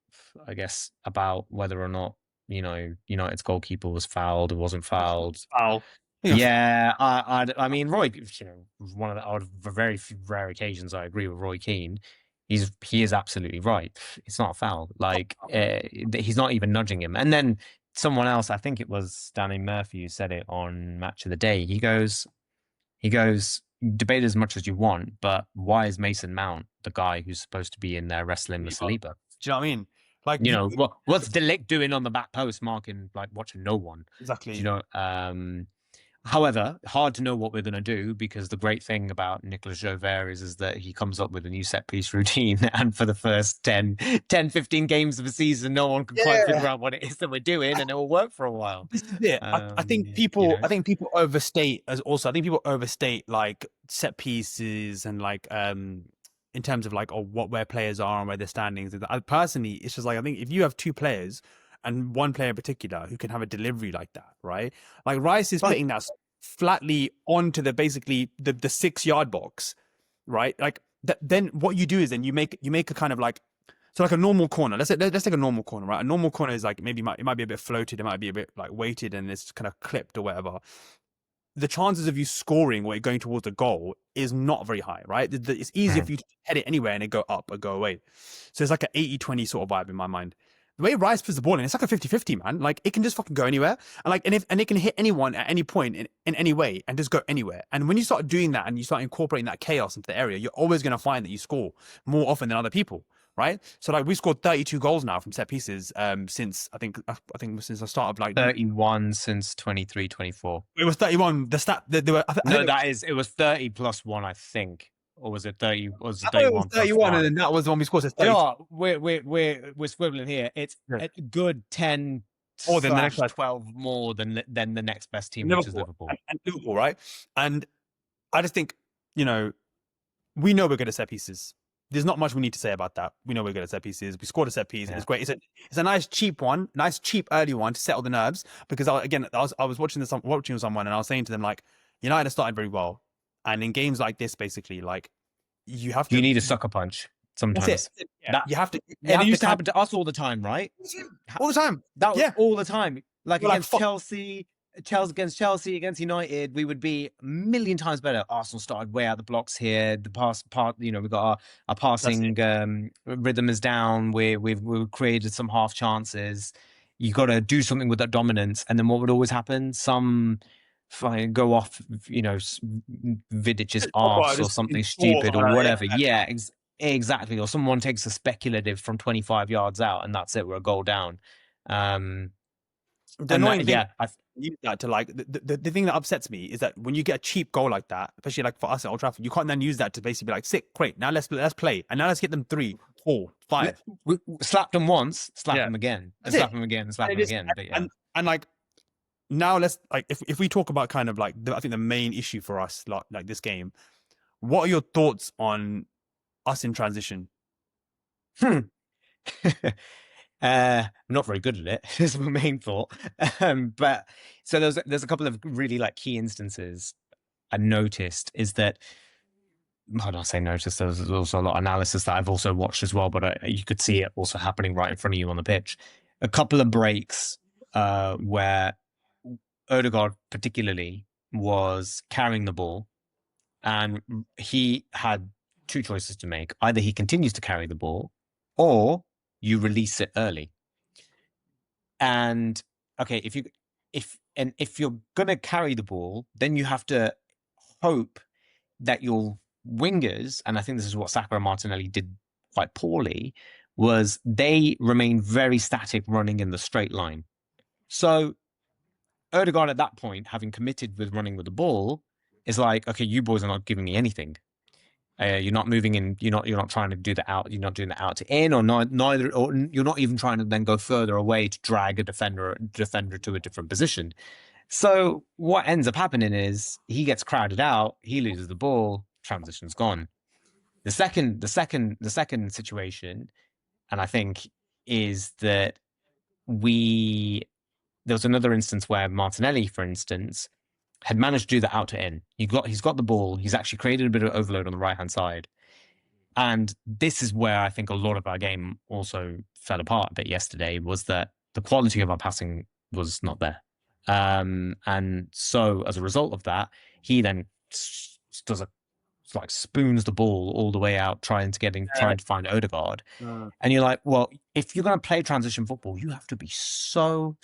Speaker 2: I guess, about whether or not, United's goalkeeper was fouled or wasn't fouled.
Speaker 1: Foul.
Speaker 2: Yeah, I mean, Roy, one of the very rare occasions I agree with Roy Keane. He is absolutely right. It's not a foul. Like he's not even nudging him. And then someone else, I think it was Danny Murphy, who said it on Match of the Day. He goes, debate as much as you want, but why is Mason Mount the guy who's supposed to be in there wrestling with Saliba?
Speaker 1: Do you know what I mean? Like,
Speaker 2: what's De Ligt doing on the back post, marking, like, watching no one?
Speaker 1: Exactly.
Speaker 2: However, hard to know what we're going to do, because the great thing about Nicolas Jauvert is that he comes up with a new set piece routine, and for the first 10, 15 games of the season, no one can quite figure out what it is that we're doing, and it will work for a while.
Speaker 1: This is it. I think people overstate like set pieces and like in terms of like where players are and where their standings. Personally, it's just like, I think if you have two players and one player in particular who can have a delivery like that, right? Like Rice is putting that flatly onto the 6-yard box, right? Like then what you do is then you make a kind of like, so like a normal corner. Let's take a normal corner, right? A normal corner is like it might be a bit floated, it might be a bit like weighted, and it's kind of clipped or whatever. The chances of you scoring or it going towards a goal is not very high, right? It's easier for you to head it anywhere and it go up or go away. So it's like an 80-20 sort of vibe in my mind. The way Rice puts the ball in, it's like a 50-50, man. Like it can just fucking go anywhere. And it can hit anyone at any point in any way and just go anywhere. And when you start doing that and you start incorporating that chaos into the area, you're always going to find that you score more often than other people, right? So like we scored 32 goals now from set pieces since I think since the start of like
Speaker 2: 31 since 23-24.
Speaker 1: It was 31. The stat that they were.
Speaker 2: It was 30 plus 1, I think. Or was it 30? Was it
Speaker 1: 31? It was 31, and then that was the one we scored.
Speaker 2: You know what? We're squibbling here. It's a good 10
Speaker 1: more than the next
Speaker 2: 12 more than the next best team, which is Liverpool.
Speaker 1: And Liverpool, right? And I just think, we know we're good at set pieces. There's not much we need to say about that. We know we're good at set pieces. We scored a set piece. Yeah. It's great. It's a nice cheap one, nice cheap early one to settle the nerves. Because I was watching with someone, and I was saying to them, like, United started very well. And in games like this, basically, like you
Speaker 2: need a sucker punch sometimes.
Speaker 1: Yeah. You have to.
Speaker 2: It used to happen to us all the time, right?
Speaker 1: All the time.
Speaker 2: That was all the time. Like against Chelsea, against United, we would be a million times better. Arsenal started way out the blocks here. The part, we got our passing rhythm is down. We've created some half chances. You got to do something with that dominance, and then what would always happen? Some go off, Vidic's arse or something stupid or whatever. Yeah, exactly. Or someone takes a speculative from 25 yards out, and that's it. We're a goal down.
Speaker 1: The annoying thing, I use that to like the thing that upsets me is that when you get a cheap goal like that, especially like for us at Old Trafford, you can't then use that to basically be like, sick, great. Now let's play, and now let's get them 3, 4, 5.
Speaker 2: We slapped them once, slap them again, and slap them again, and slap them again. But yeah.
Speaker 1: And like. Now let's like if we talk about kind of like I think the main issue for us like this game, what are your thoughts on us in transition?
Speaker 2: Not very good at it. Is my main thought. But so there's a couple of really like key instances I noticed is that. When I say notice, there's also a lot of analysis that I've also watched as well, but you could see it also happening right in front of you on the pitch. A couple of breaks where Odegaard particularly was carrying the ball, and he had 2 choices to make. Either he continues to carry the ball, or you release it early. And okay, if you're gonna carry the ball, then you have to hope that you'll wingers, and I think this is what Saka and Martinelli did quite poorly, was they remained very static running in the straight line. So Odegaard at that point, having committed with running with the ball, is like, okay, you boys are not giving me anything. You're not moving in. You're not trying to do the out. You're not doing the out to in, or neither. Or you're not even trying to then go further away to drag a defender to a different position. So what ends up happening is he gets crowded out. He loses the ball. Transition's gone. The second situation, and I think, is that there was another instance where Martinelli, for instance, had managed to do the out to in. He's got the ball. He's actually created a bit of overload on the right hand side. And this is where I think a lot of our game also fell apart a bit yesterday, was that the quality of our passing was not there. And so as a result of that, he then does spoons the ball all the way out, trying to find Odegaard. And you're like, well, if you're going to play transition football, you have to be so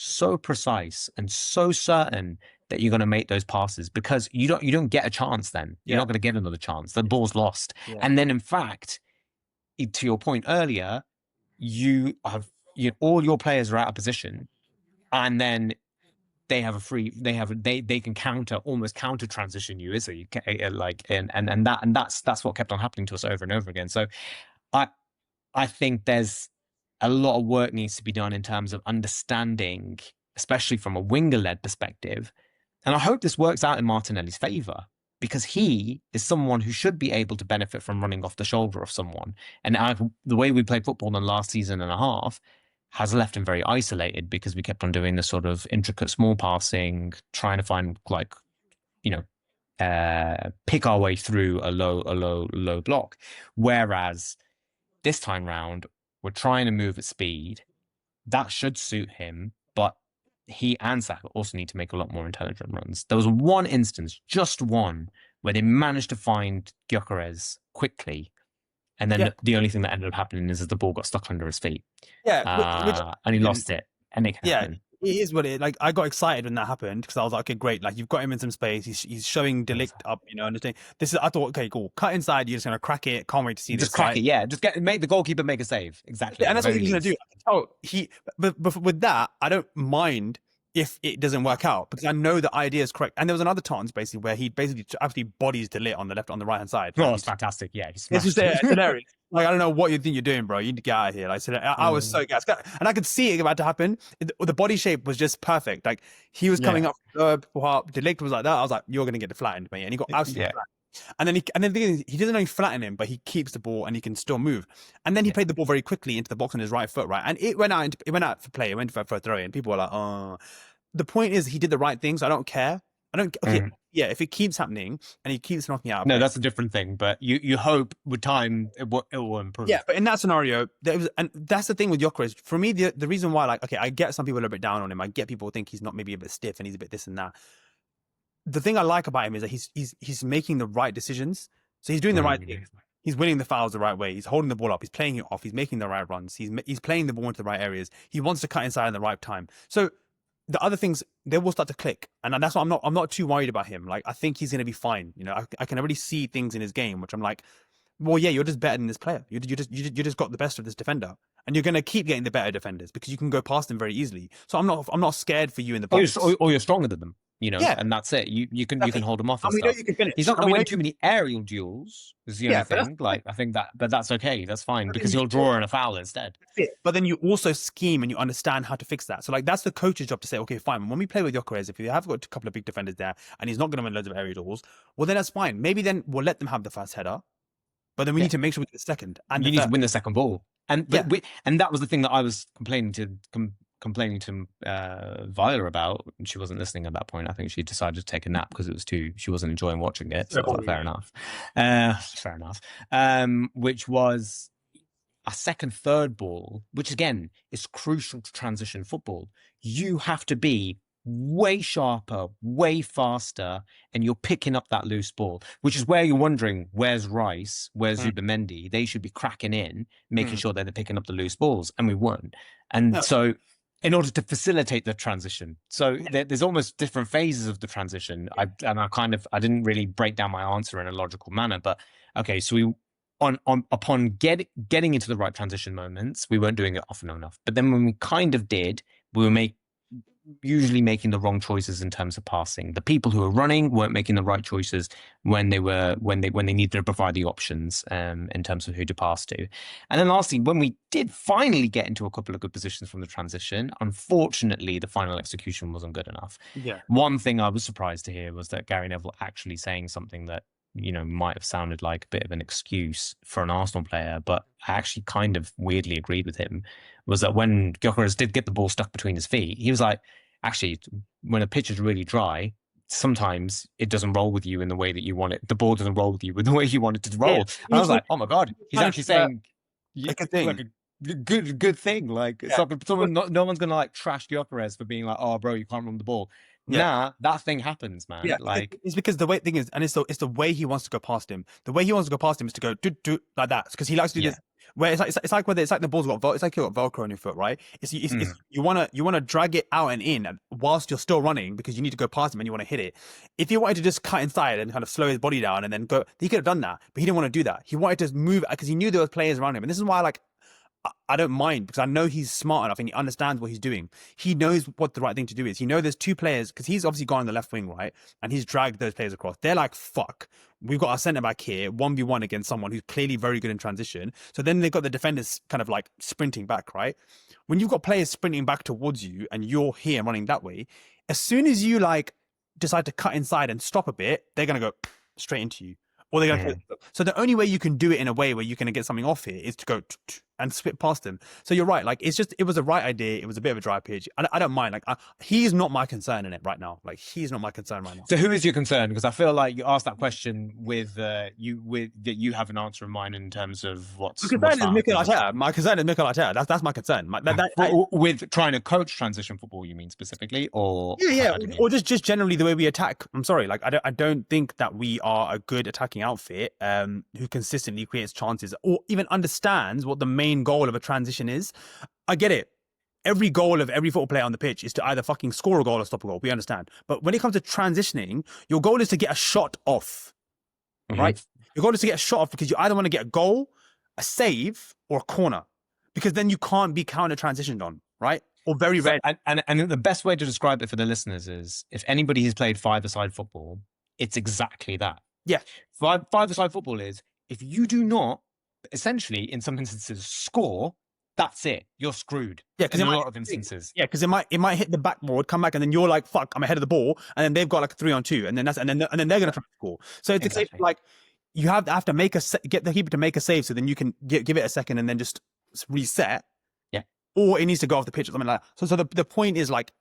Speaker 2: precise and so certain that you're going to make those passes, because you don't get a chance then. You're not going to get another chance. The ball's lost. Yeah. And then in fact, to your point earlier, all your players are out of position, and then they can almost counter transition you, is it? And that's what kept on happening to us over and over again. So I think there's a lot of work needs to be done in terms of understanding, especially from a winger-led perspective. And I hope this works out in Martinelli's favor, because he is someone who should be able to benefit from running off the shoulder of someone. And the way we played football in the last season and a half has left him very isolated, because we kept on doing this sort of intricate small passing, trying to find pick our way through a low block. Whereas this time round, we're trying to move at speed. That should suit him, but he and Saka also need to make a lot more intelligent runs. There was one instance, just one, where they managed to find Gyökeres quickly. And then the only thing that ended up happening is that the ball got stuck under his feet. Yeah, and he lost it. And it can happen.
Speaker 1: It is what it like. I got excited when that happened, because I was like, okay, great. Like, you've got him in some space. He's showing De Ligt up, understand. I thought, okay, cool. Cut inside. You're just gonna crack it. Can't wait to see this.
Speaker 2: Just crack it. Yeah. Just make the goalkeeper make a save. Exactly.
Speaker 1: And that's what he's gonna do. Oh, but with that, I don't mind if it doesn't work out, because I know the idea is correct. And there was another chance basically where he basically actually bodies De Ligt on the right hand side.
Speaker 2: Oh, it's fantastic. Yeah,
Speaker 1: it's just hilarious. Like, I don't know what you think you're doing, bro. You need to get out of here. Like, so I was so gassed, and I could see it about to happen. The body shape was just perfect. Like, he was coming up. De Ligt was like that. I was like, you're gonna get flattened, mate, and he got absolutely flattened. And then the thing is, he doesn't only flatten him, but he keeps the ball and he can still move. And then he played the ball very quickly into the box on his right foot, right? And it went out for play. It went for a throw in. People were like, oh. The point is, he did the right things. I don't care. If it keeps happening and he keeps knocking out.
Speaker 2: No, that's a different thing. But you hope with time it will improve.
Speaker 1: Yeah, but in that scenario, and that's the thing with Gyökeres. For me, the reason why, like, okay, I get some people a little bit down on him. I get people think he's not maybe a bit stiff and he's a bit this and that. The thing I like about him is that he's making the right decisions. So he's doing the right thing. He's winning the fouls the right way. He's holding the ball up. He's playing it off. He's making the right runs. He's playing the ball into the right areas. He wants to cut inside in the right time. So the other things, they will start to click, and that's why I'm not too worried about him. Like, I think he's going to be fine. I can already see things in his game, which I'm like, well, yeah, you're just better than this player. You just got the best of this defender, and you're going to keep getting the better defenders because you can go past them very easily. So I'm not scared for you in the box.
Speaker 2: Or you're stronger than them. And that's it. You can hold him off. And stuff. You can finish. He's not going to win too many aerial duels. Is the only thing. Like, I think but that's okay. That's fine, because he'll draw in a foul instead.
Speaker 1: But then you also scheme and you understand how to fix that. So, like, that's the coach's job to say, okay, fine. When we play with Gyökeres, if you have got a couple of big defenders there and he's not going to win loads of aerial duels, well, then that's fine. Maybe then we'll let them have the first header, but then we need to make sure we get the second. And
Speaker 2: you need to win the second ball. And and that was the thing that I was complaining to Viola about. She wasn't listening at that point. I think she decided to take a nap because she wasn't enjoying watching it. So fair enough. Which was a second, third ball, which again is crucial to transition football. You have to be way sharper, way faster, and you're picking up that loose ball, which is where you're wondering, where's Rice, where's Zubimendi? They should be cracking in, making sure that they're picking up the loose balls, and we weren't. And so in order to facilitate the transition. So there's almost different phases of the transition. I didn't really break down my answer in a logical manner, but okay, so we upon getting into the right transition moments, we weren't doing it often enough. But then when we kind of did, we were usually making the wrong choices in terms of passing. The people who were running weren't making the right choices when they needed to provide the options in terms of who to pass to. And then lastly, when we did finally get into a couple of good positions from the transition, unfortunately the final execution wasn't good enough.
Speaker 1: Yeah.
Speaker 2: One thing I was surprised to hear was that Gary Neville actually saying something that, you know, might have sounded like a bit of an excuse for an Arsenal player, but I actually kind of weirdly agreed with him, was that when Gyökeres did get the ball stuck between his feet, he was like, actually, when a pitch is really dry, sometimes it doesn't roll with you in the way that you want it. The ball doesn't roll with you in the way you want it to roll.
Speaker 1: Yeah.
Speaker 2: And I was like, oh my God, he's actually saying
Speaker 1: like a thing.
Speaker 2: like a good thing. Like, it's not someone, no one's gonna like trash Gyökeres for being like, oh bro, you can't run the ball.
Speaker 1: Yeah.
Speaker 2: Nah, that thing happens, man.
Speaker 1: Yeah,
Speaker 2: like
Speaker 1: it's because the way thing is, and it's the way he wants to go past him. The way he wants to go past him is to go do like that, because he likes to do this. Where it's like whether it's like the ball's got it's like you got Velcro on your foot, right? It's you wanna drag it out and in whilst you're still running, because you need to go past him and you want to hit it. If he wanted to just cut inside and kind of slow his body down and then go, he could have done that, but he didn't want to do that. He wanted to move because he knew there was players around him, and this is why I don't mind, because I know he's smart enough and he understands what he's doing. He knows what the right thing to do is. He knows there's two players, because he's obviously gone on the left wing, right? And he's dragged those players across. They're like, fuck, we've got our centre back here, 1v1 against someone who's clearly very good in transition. So then they've got the defenders kind of like sprinting back, right? When you've got players sprinting back towards you and you're here running that way, as soon as you like decide to cut inside and stop a bit, they're going to go straight into you. Or they're going to. So the only way you can do it in a way where you can get something off here is to go and spit past them. So you're right. Like, it was a right idea. It was a bit of a dry pitch. I don't mind. Like, he's not my concern in it right now. Like, he's not my concern right now.
Speaker 2: So who is your concern? Because I feel like you asked that question with that you have an answer in mind in terms of what's
Speaker 1: My concern is Mikel Arteta. My concern is Mikel Arteta. That's my concern.
Speaker 2: With trying to coach transition football, you mean specifically, or
Speaker 1: or just generally the way we attack. I'm sorry. Like, I don't think that we are a good attacking outfit who consistently creates chances or even understands what the main goal of a transition is. I get it. Every goal of every football player on the pitch is to either fucking score a goal or stop a goal. We understand. But when it comes to transitioning, your goal is to get a shot off, right? Your goal is to get a shot off because you either want to get a goal, a save, or a corner, because then you can't be counter transitioned on, right? Or very rare.
Speaker 2: And the best way to describe it for the listeners is, if anybody has played five-a-side football, it's exactly that.
Speaker 1: Yeah.
Speaker 2: Five-a-side football is, if you do not, essentially, in some instances, score, that's it. You're screwed.
Speaker 1: Yeah, because
Speaker 2: in a lot of instances.
Speaker 1: Yeah, because it might hit the backboard, come back, and then you're like, "Fuck, I'm ahead of the ball," and then they've got like a 3-on-2, and then they're gonna try to score. So it's exactly. Like you have to get the keeper to make a save, so then you can give it a second and then just reset.
Speaker 2: Yeah.
Speaker 1: Or it needs to go off the pitch or something like that. So the point is, like,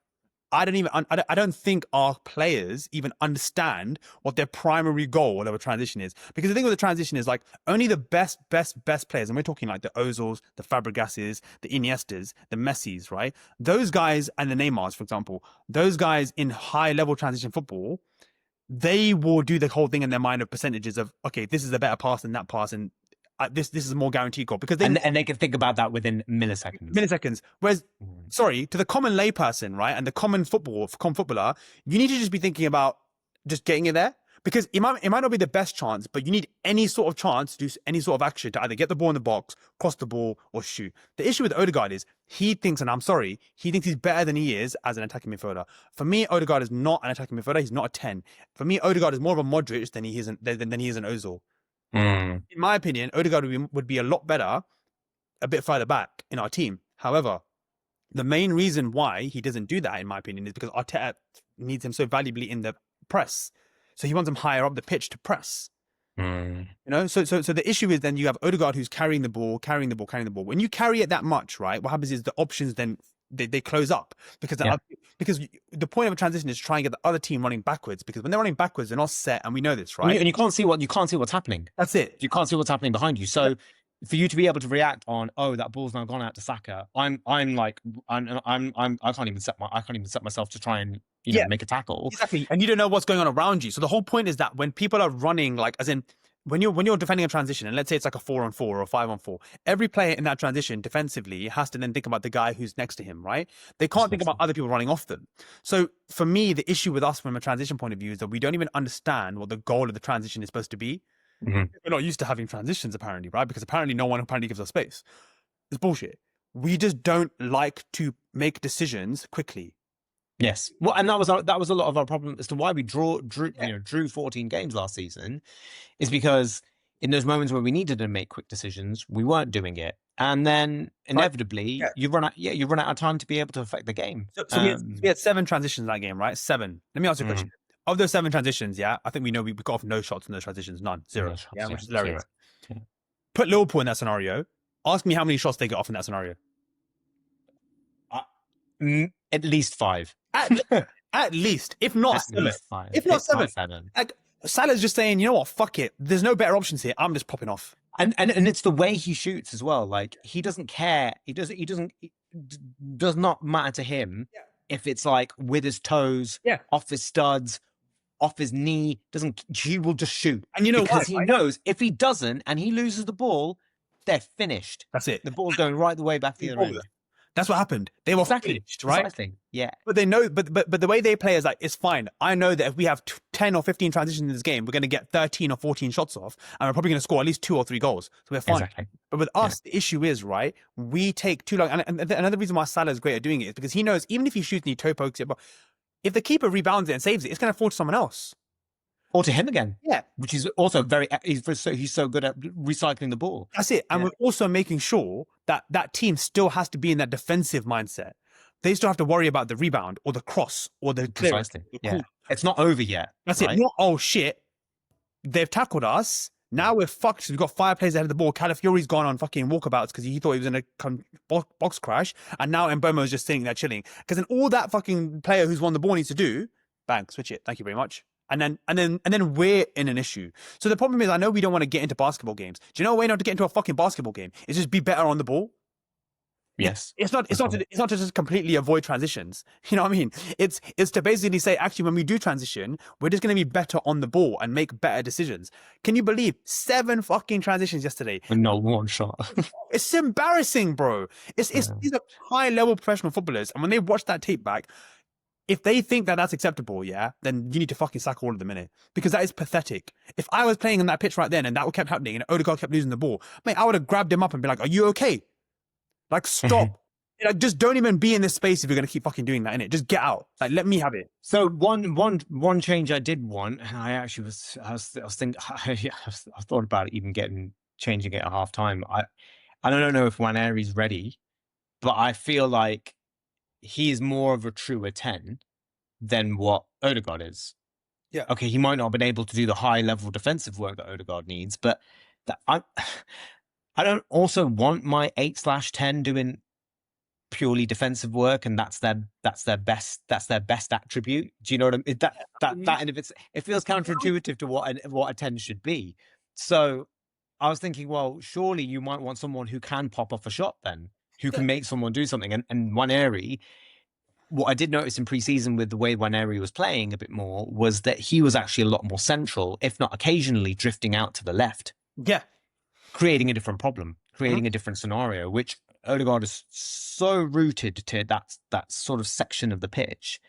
Speaker 1: I don't think our players even understand what their primary goal of a transition is. Because the thing with the transition is, like, only the best players, and we're talking like the Ozils, the Fabregases, the Iniestas, the Messis, right? Those guys, and the Neymars, for example, those guys in high level transition football, they will do the whole thing in their mind of percentages of, okay, this is a better pass than that pass, and this is a more guaranteed goal, because
Speaker 2: and they can think about that within milliseconds.
Speaker 1: Whereas, sorry, to the common layperson, right, and the common footballer, you need to just be thinking about just getting it there, because it might not be the best chance, but you need any sort of chance to do any sort of action to either get the ball in the box, cross the ball, or shoot. The issue with Odegaard is he thinks, and I'm sorry, he thinks he's better than he is as an attacking midfielder. For me, Odegaard is not an attacking midfielder. He's not a 10. For me, Odegaard is more of a Modric than he is an Ozil. In my opinion, Odegaard would be a lot better a bit further back in our team. However, the main reason why he doesn't do that, in my opinion, is because Arteta needs him so valuably in the press. So he wants him higher up the pitch to press. You know, so the issue is then you have Odegaard who's carrying the ball. When you carry it that much, right, what happens is the options then they close up, because the point of a transition is to try and get the other team running backwards, because when they're running backwards, they're not set, and we know this, right?
Speaker 2: And you can't see what's happening.
Speaker 1: That's it.
Speaker 2: You can't see what's happening behind you. So for you to be able to react on, oh, that ball's now gone out to Saka, I can't even set myself to try and make a tackle.
Speaker 1: Exactly, and you don't know what's going on around you. So the whole point is that when people are running, like, as in, when you're defending a transition, and let's say it's like a 4-on-4 or a 5-on-4, every player in that transition defensively has to then think about the guy who's next to him, right? They can't think about other people running off them. So for me, the issue with us from a transition point of view is that we don't even understand what the goal of the transition is supposed to be.
Speaker 2: Mhm.
Speaker 1: We're not used to having transitions, apparently, right? Because apparently no one apparently gives us space. It's bullshit. We just don't like to make decisions quickly.
Speaker 2: Yes. Well, and that was a lot of our problem as to why we drew 14 games last season, is because in those moments where we needed to make quick decisions, we weren't doing it. And then inevitably
Speaker 1: Yeah.
Speaker 2: you run out of time to be able to affect the game.
Speaker 1: So we had 7 transitions in that game, right? 7. Let me ask you a question. Of those 7 transitions, yeah, I think we know we got off no shots in those transitions, none, 0.
Speaker 2: No shots,
Speaker 1: yeah, which
Speaker 2: yeah,
Speaker 1: is hilarious.
Speaker 2: 0. Yeah.
Speaker 1: Put Liverpool in that scenario. Ask me how many shots they get off in that scenario.
Speaker 2: At least 5.
Speaker 1: At least, if not
Speaker 2: At
Speaker 1: 7.
Speaker 2: least 5.
Speaker 1: If not 7.
Speaker 2: 7.
Speaker 1: Like, Salah's just saying, you know what, fuck it. There's no better options here. I'm just popping off.
Speaker 2: And it's the way he shoots as well. Like, he doesn't care. It does not matter to him if it's like with his toes, off his studs, off his knee. He will just shoot.
Speaker 1: And you know
Speaker 2: because he knows if he doesn't and he loses the ball, they're finished.
Speaker 1: That's it.
Speaker 2: The ball's going right the way back the other end.
Speaker 1: That's what happened. They were finished, right?
Speaker 2: Precisely. Yeah.
Speaker 1: But they know, but the way they play is like, it's fine. I know that if we have 10 or 15 transitions in this game, we're going to get 13 or 14 shots off, and we're probably going to score at least 2 or 3 goals. So we're fine.
Speaker 2: Exactly.
Speaker 1: But with us, the issue is, right, we take too long. And another reason why Salah is great at doing it is because he knows even if he shoots and he toe pokes it, but if the keeper rebounds it and saves it, it's going to fall to someone else.
Speaker 2: Or to him again.
Speaker 1: Yeah.
Speaker 2: Which is also he's so good at recycling the ball.
Speaker 1: That's it. And we're also making sure that that team still has to be in that defensive mindset. They still have to worry about the rebound or the cross or the clearance.
Speaker 2: Precisely. Yeah. It's not over yet.
Speaker 1: That's it. Not, oh shit, they've tackled us. Now we're fucked. We've got 5 players ahead of the ball. Calafiori's gone on fucking walkabouts because he thought he was in a box crash. And now Mbomo's just sitting there chilling. Because then all that fucking player who's won the ball needs to do, bang, switch it. Thank you very much. And then we're in an issue. So the problem is, I know we don't want to get into basketball games. Do you know a way not to get into a fucking basketball game? Is just be better on the ball.
Speaker 2: Yes.
Speaker 1: It's not to just completely avoid transitions. You know what I mean? It's to basically say, actually, when we do transition, we're just going to be better on the ball and make better decisions. Can you believe 7 fucking transitions yesterday?
Speaker 2: With no one shot.
Speaker 1: It's embarrassing, bro. These are high level professional footballers. And when they watch that tape back, if they think that that's acceptable, then you need to fucking sack all of them in it, because that is pathetic. If I was playing on that pitch right then and that kept happening and Odegaard kept losing the ball, mate, I would have grabbed him up and be like, "Are you okay? Like, stop. Like, just don't even be in this space if you're gonna keep fucking doing that, innit? Just get out. Like, let me have it."
Speaker 2: So one change I did want, and I actually I was thinking, I thought about it, even changing it at half time. I don't know if Waneri's ready, but I feel like he's more of a truer 10 than what Odegaard is.
Speaker 1: Yeah.
Speaker 2: Okay, he might not have been able to do the high level defensive work that Odegaard needs, but I don't also want my 8/10 doing purely defensive work, and that's their best attribute. Do you know what I mean? That and if it feels counterintuitive to what a 10 should be. So I was thinking, well, surely you might want someone who can pop off a shot then, who can make someone do something. And Waneri, what I did notice in preseason with the way Waneri was playing a bit more was that he was actually a lot more central, if not occasionally drifting out to the left.
Speaker 1: Yeah.
Speaker 2: Creating a different problem, creating a different scenario, which Odegaard is so rooted to that sort of section of the pitch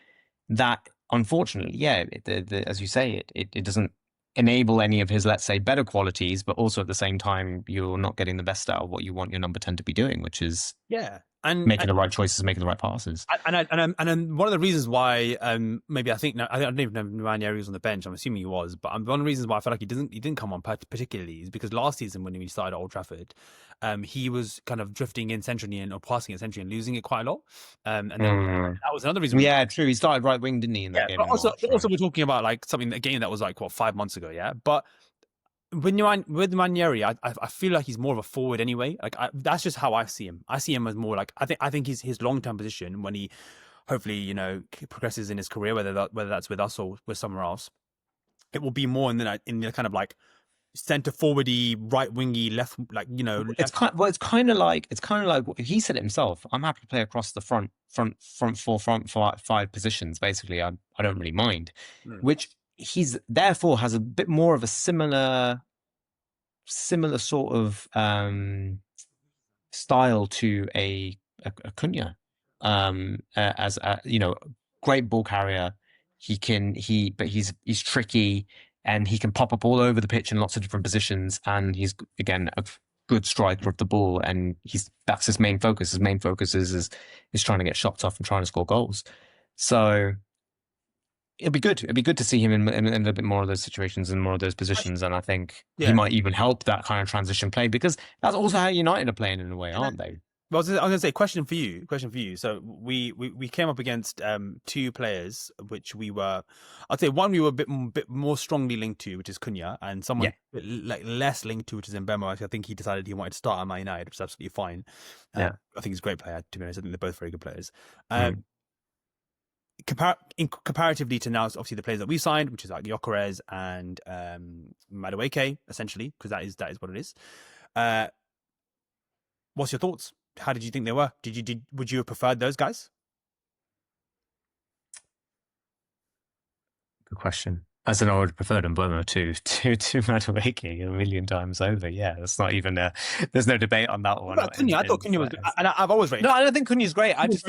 Speaker 2: that, unfortunately, as you say, it doesn't enable any of his, let's say, better qualities, but also at the same time, you're not getting the best out of what you want your number 10 to be doing, which is making the right choices, making the right passes.
Speaker 1: And one of the reasons why maybe I don't even know Ranieri was on the bench. I'm assuming he was, but one of the reasons why I feel like he didn't come on particularly is because last season when we started at Old Trafford, he was kind of drifting in centrally or passing it centrally and losing it quite a lot. And then that was another reason.
Speaker 2: Yeah, true. He started right wing, didn't he, in that game?
Speaker 1: But also we're talking about like a game that was like 5 months ago, But with Ranieri, I feel like he's more of a forward anyway. Like that's just how I see him. I see him as more like I think his long term position when he hopefully progresses in his career, whether that's with us or with somewhere else, it will be more in the kind of like center forwardy, right wingy, left
Speaker 2: It's kind of like he said it himself. I'm happy to play across the front four, front five positions. Basically, I don't really mind. Which he's therefore has a bit more of a similar sort of style to a Cunha, as a great ball carrier. But he's tricky. and he can pop up all over the pitch in lots of different positions. And he's, again, a good striker of the ball, and that's his main focus. His main focus is trying to get shots off and trying to score goals. So it'd be good. It'd be good to see him in a little bit more of those situations and more of those positions. And I think he might even help that kind of transition play, because that's also how United are playing in a way, aren't they?
Speaker 1: Well, I was going to say, question for you. So we came up against two players, which I'd say one we were a bit more strongly linked to, which is Cunha, and someone like less linked to, which is Mbemo. I think he decided he wanted to start at Man United, which is absolutely fine. I think he's a great player, to be honest. I think they're both very good players. Comparatively to now, obviously the players that we signed, which is like Gyökeres and Madueke, essentially, because that is what it is. What's your thoughts? How did you think they were? Would you have preferred those guys?
Speaker 2: Good question. As I would have preferred Mbeumo to Madueke a million times over. Yeah, that's not even there's no debate on that one.
Speaker 1: Cunha, I thought Cunha was good. And I've always rated.
Speaker 2: No, I don't think Cunha's great. I just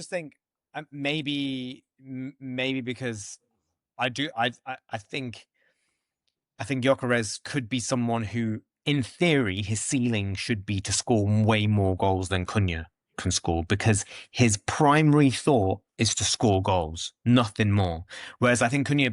Speaker 2: think maybe because I think Gyökeres could be someone who, in theory, his ceiling should be to score way more goals than Cunha can score, because his primary thought is to score goals, nothing more. Whereas I think Cunha,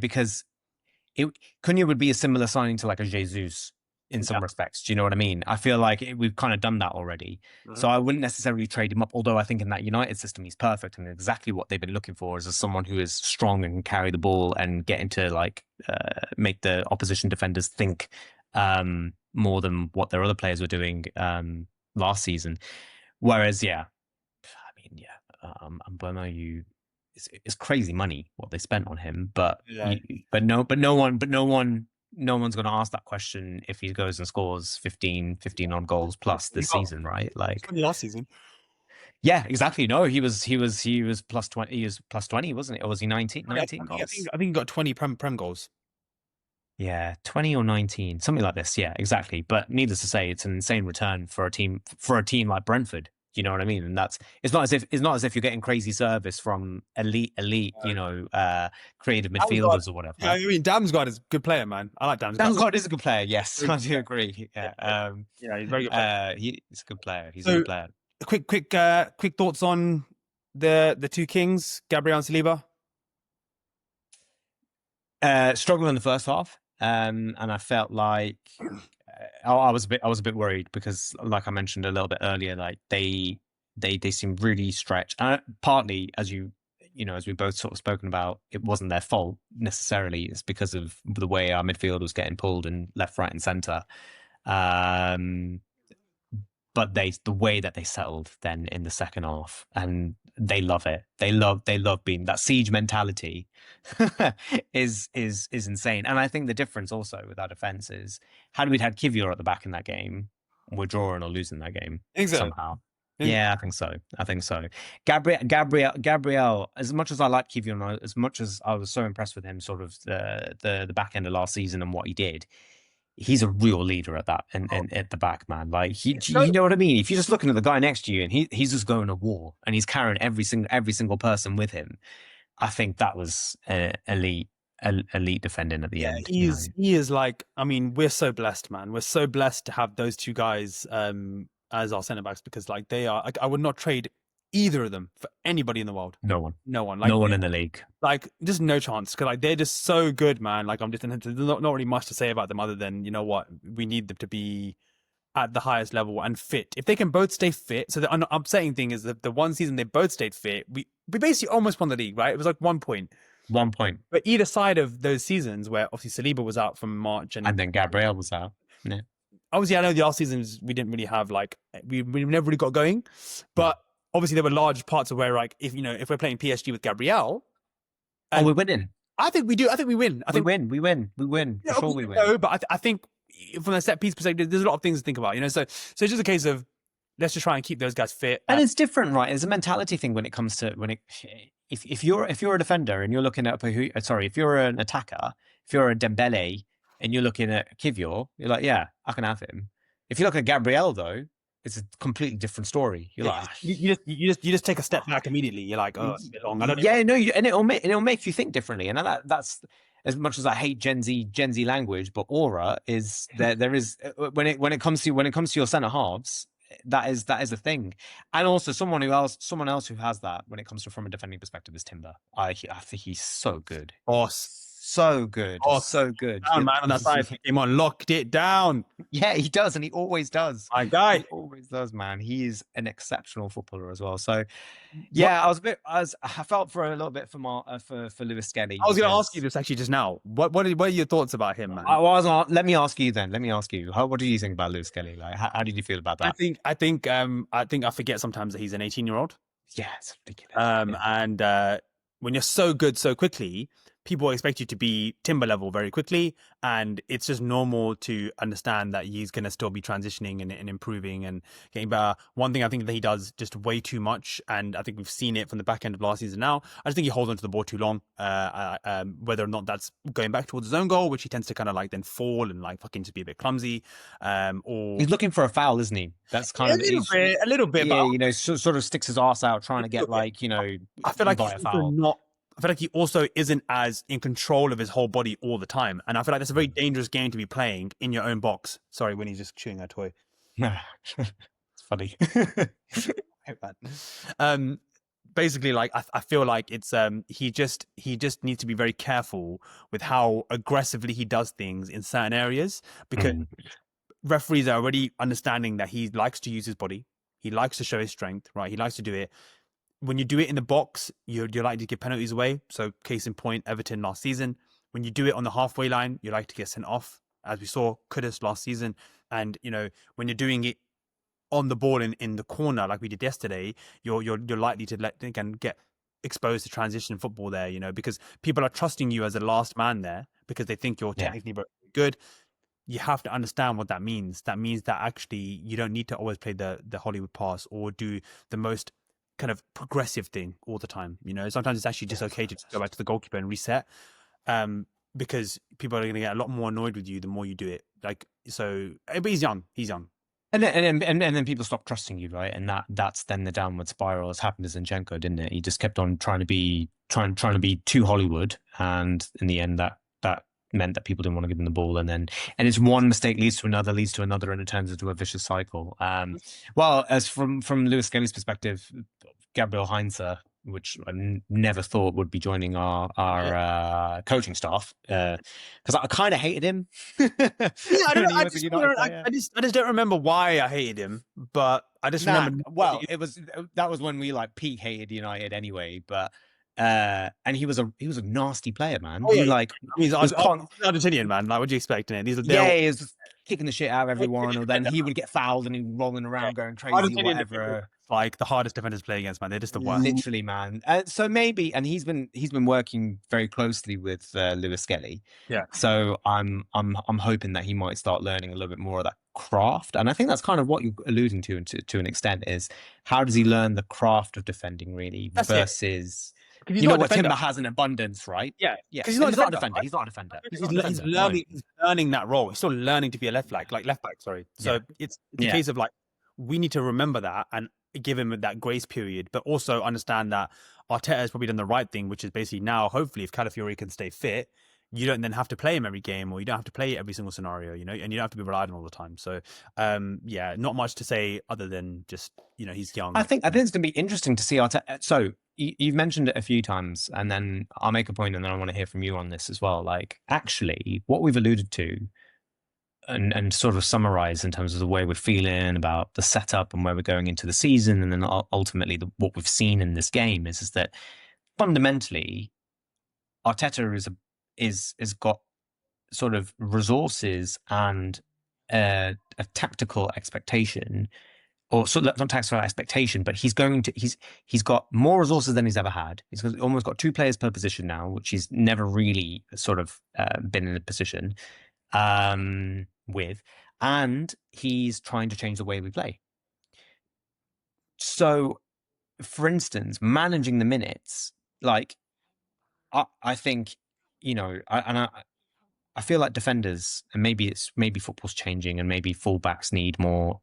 Speaker 2: Cunha would be a similar signing to like a Jesus in some respects. Do you know what I mean? I feel like we've kind of done that already. So I wouldn't necessarily trade him up, although I think in that United system, he's perfect and exactly what they've been looking for, is someone who is strong and can carry the ball and get into make the opposition defenders think more than what their other players were doing last season. Whereas, Mbeumo, it's crazy money what they spent on him, but no one's going to ask that question if he goes and scores 15 odd goals plus this season, right? Like
Speaker 1: last season.
Speaker 2: Yeah, exactly. No, he was plus 20. He was plus 20, wasn't it? Or was he 19 goals?
Speaker 1: I think he got 20 prem goals.
Speaker 2: Yeah, 20 or 19, something like this. Yeah, exactly. But needless to say, it's an insane return for a team like Brentford. You know what I mean? And it's not as if you're getting crazy service from elite, creative midfielders or whatever.
Speaker 1: Yeah, I mean, Damsgaard is a good player, man. I like Damsgaard.
Speaker 2: Damsgaard is a good player. Yes, I do agree. Yeah,
Speaker 1: he's very good. Player.
Speaker 2: He's a good player. He's a good player.
Speaker 1: Quick thoughts on the two kings, Gabriel and Saliba.
Speaker 2: Struggled in the first half, and I felt like I was a bit worried because, like I mentioned a little bit earlier, like they seem really stretched. Partly, as we both sort of spoken about, it wasn't their fault necessarily. It's because of the way our midfield was getting pulled in left, right, and centre. But the way that they settled then in the second half, and they love it. They love being that siege mentality is insane. And I think the difference also with our defense is, had we had Kivior at the back in that game, we're drawing or losing that game somehow. Yeah, I think so. Gabriel, as much as I like Kivior, as much as I was so impressed with him, sort of the back end of last season and what he did, he's a real leader at that and at the back, man. Like you know what I mean? If you're just looking at the guy next to you and he's just going to war and he's carrying every single person with him, I think that was elite defending at the end.
Speaker 1: He is like, I mean, we're so blessed, man. We're so blessed to have those two guys as our centre backs, because like they are. I would not trade either of them for anybody in the world.
Speaker 2: No one.
Speaker 1: Like,
Speaker 2: no one in the league.
Speaker 1: Like, just no chance. Because like they're just so good, man. Like there's not really much to say about them other than, you know what, we need them to be at the highest level and fit. If they can both stay fit. So the upsetting thing is that the one season they both stayed fit, we basically almost won the league, right? It was like 1 point.
Speaker 2: 1 point.
Speaker 1: But either side of those seasons, where obviously Saliba was out from March and
Speaker 2: then Gabriel was out. Yeah.
Speaker 1: Obviously, I know the last seasons we didn't really have we never really got going, but. Obviously, there were large parts of where, like, if we're playing PSG with Gabriel,
Speaker 2: we're winning.
Speaker 1: I think we do. I think we win.
Speaker 2: We win. For sure, we win.
Speaker 1: No, but I think from a set piece perspective, there's a lot of things to think about. So it's just a case of let's just try and keep those guys fit.
Speaker 2: And it's different, right? It's a mentality thing when it comes to if you're a defender and you're looking at if you're an attacker, if you're a Dembele and you're looking at Kivior, you're like, yeah, I can have him. If you look at Gabriel, though, it's a completely different story. You're like,
Speaker 1: you just take a step back immediately. You're like, oh, it's a bit long.
Speaker 2: And it'll make you think differently. And as much as I hate Gen Z language, but aura is there. There is when it comes to your centre halves, that is a thing. And also someone else who has that when it comes to from a defending perspective is Timber. I think he's so good,
Speaker 1: Boss.
Speaker 2: so good,
Speaker 1: Boss.
Speaker 2: so good.
Speaker 1: Down, man, on that side. He came on, locked it down.
Speaker 2: Yeah, he does, and he always does.
Speaker 1: My guy.
Speaker 2: He always does, man. He is an exceptional footballer as well. So
Speaker 1: What
Speaker 2: yeah, I felt for a little bit for for Lewis Skelly
Speaker 1: I was going to ask you
Speaker 2: because
Speaker 1: this actually just now. What are your thoughts about him, man?
Speaker 2: let me ask you then. Let me ask you. What do you think about Lewis Skelly? Like, how did you feel about that?
Speaker 1: I think I forget sometimes that he's an 18-year-old.
Speaker 2: Yeah, it's ridiculous. Yeah.
Speaker 1: And when you're so good so quickly, people expect you to be Timber level very quickly, and it's just normal to understand that he's going to still be transitioning and improving and getting better. One thing I think that he does just way too much, and I think we've seen it from the back end of last season now, I just think he holds onto the ball too long, whether or not that's going back towards his own goal, which he tends to kind of like then fall and like fucking just be a bit clumsy, or
Speaker 2: he's looking for a foul, isn't he? That's kind of
Speaker 1: a little bit,
Speaker 2: yeah,
Speaker 1: but
Speaker 2: you know, sort of sticks his arse out trying to get like, you know,
Speaker 1: I feel like
Speaker 2: by
Speaker 1: he's
Speaker 2: a
Speaker 1: also
Speaker 2: foul.
Speaker 1: not. I feel like he also isn't as in control of his whole body all the time, and I feel like that's a very dangerous game to be playing in your own box. Sorry, Winnie's just chewing her toy.
Speaker 2: It's funny.
Speaker 1: Basically, like I feel like it's he just needs to be very careful with how aggressively he does things in certain areas, because referees are already understanding that he likes to use his body, he likes to show his strength, right? He likes to do it. When you do it in the box, you're likely to give penalties away. So, case in point, Everton last season. When you do it on the halfway line, you're likely to get sent off, as we saw Kudus last season. And you know, when you're doing it on the ball in the corner, like we did yesterday, you're likely to get exposed to transition football there. You know, because people are trusting you as a last man there because they think you're technically good. You have to understand what that means. That means that actually you don't need to always play the Hollywood pass or do the most kind of progressive thing all the time. You know, sometimes it's actually just okay to go back to the goalkeeper and reset, because people are going to get a lot more annoyed with you the more you do it. Like, so, but he's young.
Speaker 2: And then people stop trusting you, right? And that's then the downward spiral has happened to Zinchenko, didn't it? He just kept on trying to be too Hollywood, and in the end that meant that people didn't want to give him the ball, and it's one mistake leads to another, and it turns into a vicious cycle. Well, as from Lewis Skelly's perspective, Gabriel Heinze, which I never thought would be joining our coaching staff, because I kind of hated him.
Speaker 1: I just don't remember why I hated him, but I just remember.
Speaker 2: Well, that was when we like peak hated United anyway, but. And he was a nasty player, man.
Speaker 1: Oh, yeah.
Speaker 2: He's
Speaker 1: Argentinian, man. Like, what do you expect? He
Speaker 2: was kicking the shit out of everyone, or then he would get fouled and he'd rolling around going crazy, whatever.
Speaker 1: Like the hardest defenders to play against, man. They're just the worst.
Speaker 2: Literally, man. So maybe, and he's been working very closely with Lewis Skelly.
Speaker 1: Yeah.
Speaker 2: So I'm hoping that he might start learning a little bit more of that craft, and I think that's kind of what you're alluding to an extent, is how does he learn the craft of defending really versus. You know what Timber has in abundance, right?
Speaker 1: Yeah.
Speaker 2: Because he's not a defender. Right? He's not a defender.
Speaker 1: He's learning that role. He's still learning to be a left back. Sorry. So it's a case of like, we need to remember that and give him that grace period, but also understand that Arteta has probably done the right thing, which is basically now, hopefully, if Calafiori can stay fit, you don't then have to play him every game, or you don't have to play every single scenario, you know, and you don't have to be relied on all the time. So, not much to say other than just, you know, he's young.
Speaker 2: I think it's going to be interesting to see Arteta. So you've mentioned it a few times, and then I'll make a point, and then I want to hear from you on this as well. Like, actually, what we've alluded to and sort of summarize in terms of the way we're feeling about the setup and where we're going into the season, and then ultimately what we've seen in this game is that fundamentally Arteta is got sort of resources and a tactical expectation, or sort of not tactical expectation, but he's got more resources than he's ever had. He's almost got 2 players per position now, which he's never really sort of been in a position with, and he's trying to change the way we play. So, for instance, managing the minutes, like I think, you know, I feel like defenders, and maybe football's changing, and maybe fullbacks need more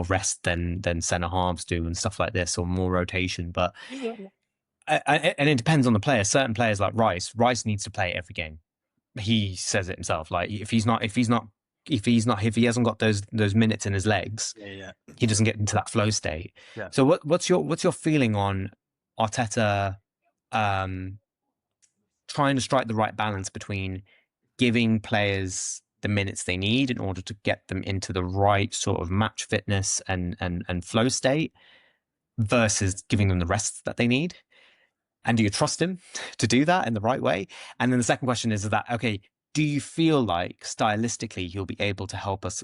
Speaker 2: rest than centre halves do and stuff like this, or more rotation. But And it depends on the player. Certain players like Rice needs to play every game. He says it himself. Like if he hasn't got those minutes in his legs,
Speaker 1: Yeah,
Speaker 2: he doesn't get into that flow state.
Speaker 1: yeah.
Speaker 2: So what's your feeling on Arteta um, trying to strike the right balance between giving players the minutes they need in order to get them into the right sort of match fitness and flow state versus giving them the rest that they need? And do you trust him to do that in the right way? And then the second question is that, okay, do you feel like stylistically he'll be able to help us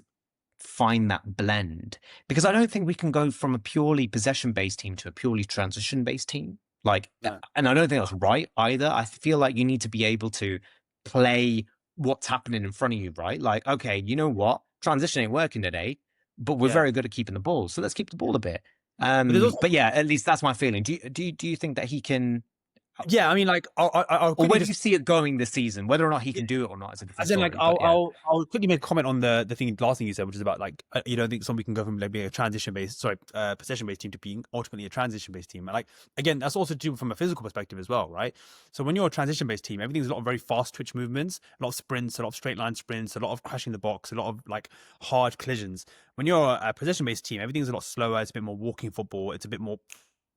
Speaker 2: find that blend? Because I don't think we can go from a purely possession-based team to a purely transition-based team. Like,
Speaker 1: No.
Speaker 2: and I don't think that's right either. I feel like you need to be able to play what's happening in front of you, right? Like, okay, you know what? Transition ain't working today, but we're
Speaker 1: Yeah.
Speaker 2: very good at keeping the ball. So let's keep the ball a bit.
Speaker 1: there's also-
Speaker 2: But yeah, at least that's my feeling. Do you think that he can?
Speaker 1: Yeah, I mean, like, I'll
Speaker 2: Or
Speaker 1: quickly
Speaker 2: where do
Speaker 1: just
Speaker 2: you see it going this season? Whether or not he can do it or not is a different
Speaker 1: as in,
Speaker 2: story.
Speaker 1: like,
Speaker 2: But yeah.
Speaker 1: I'll quickly make a comment on the last thing you said, which is about like you don't think somebody can go from like being a possession based team to being ultimately a transition based team. And like again, that's also true from a physical perspective as well, right? So when you're a transition based team, everything's a lot of very fast twitch movements, a lot of sprints, a lot of straight line sprints, a lot of crashing the box, a lot of like hard collisions. When you're a possession based team, everything's a lot slower. It's a bit more walking football. It's a bit more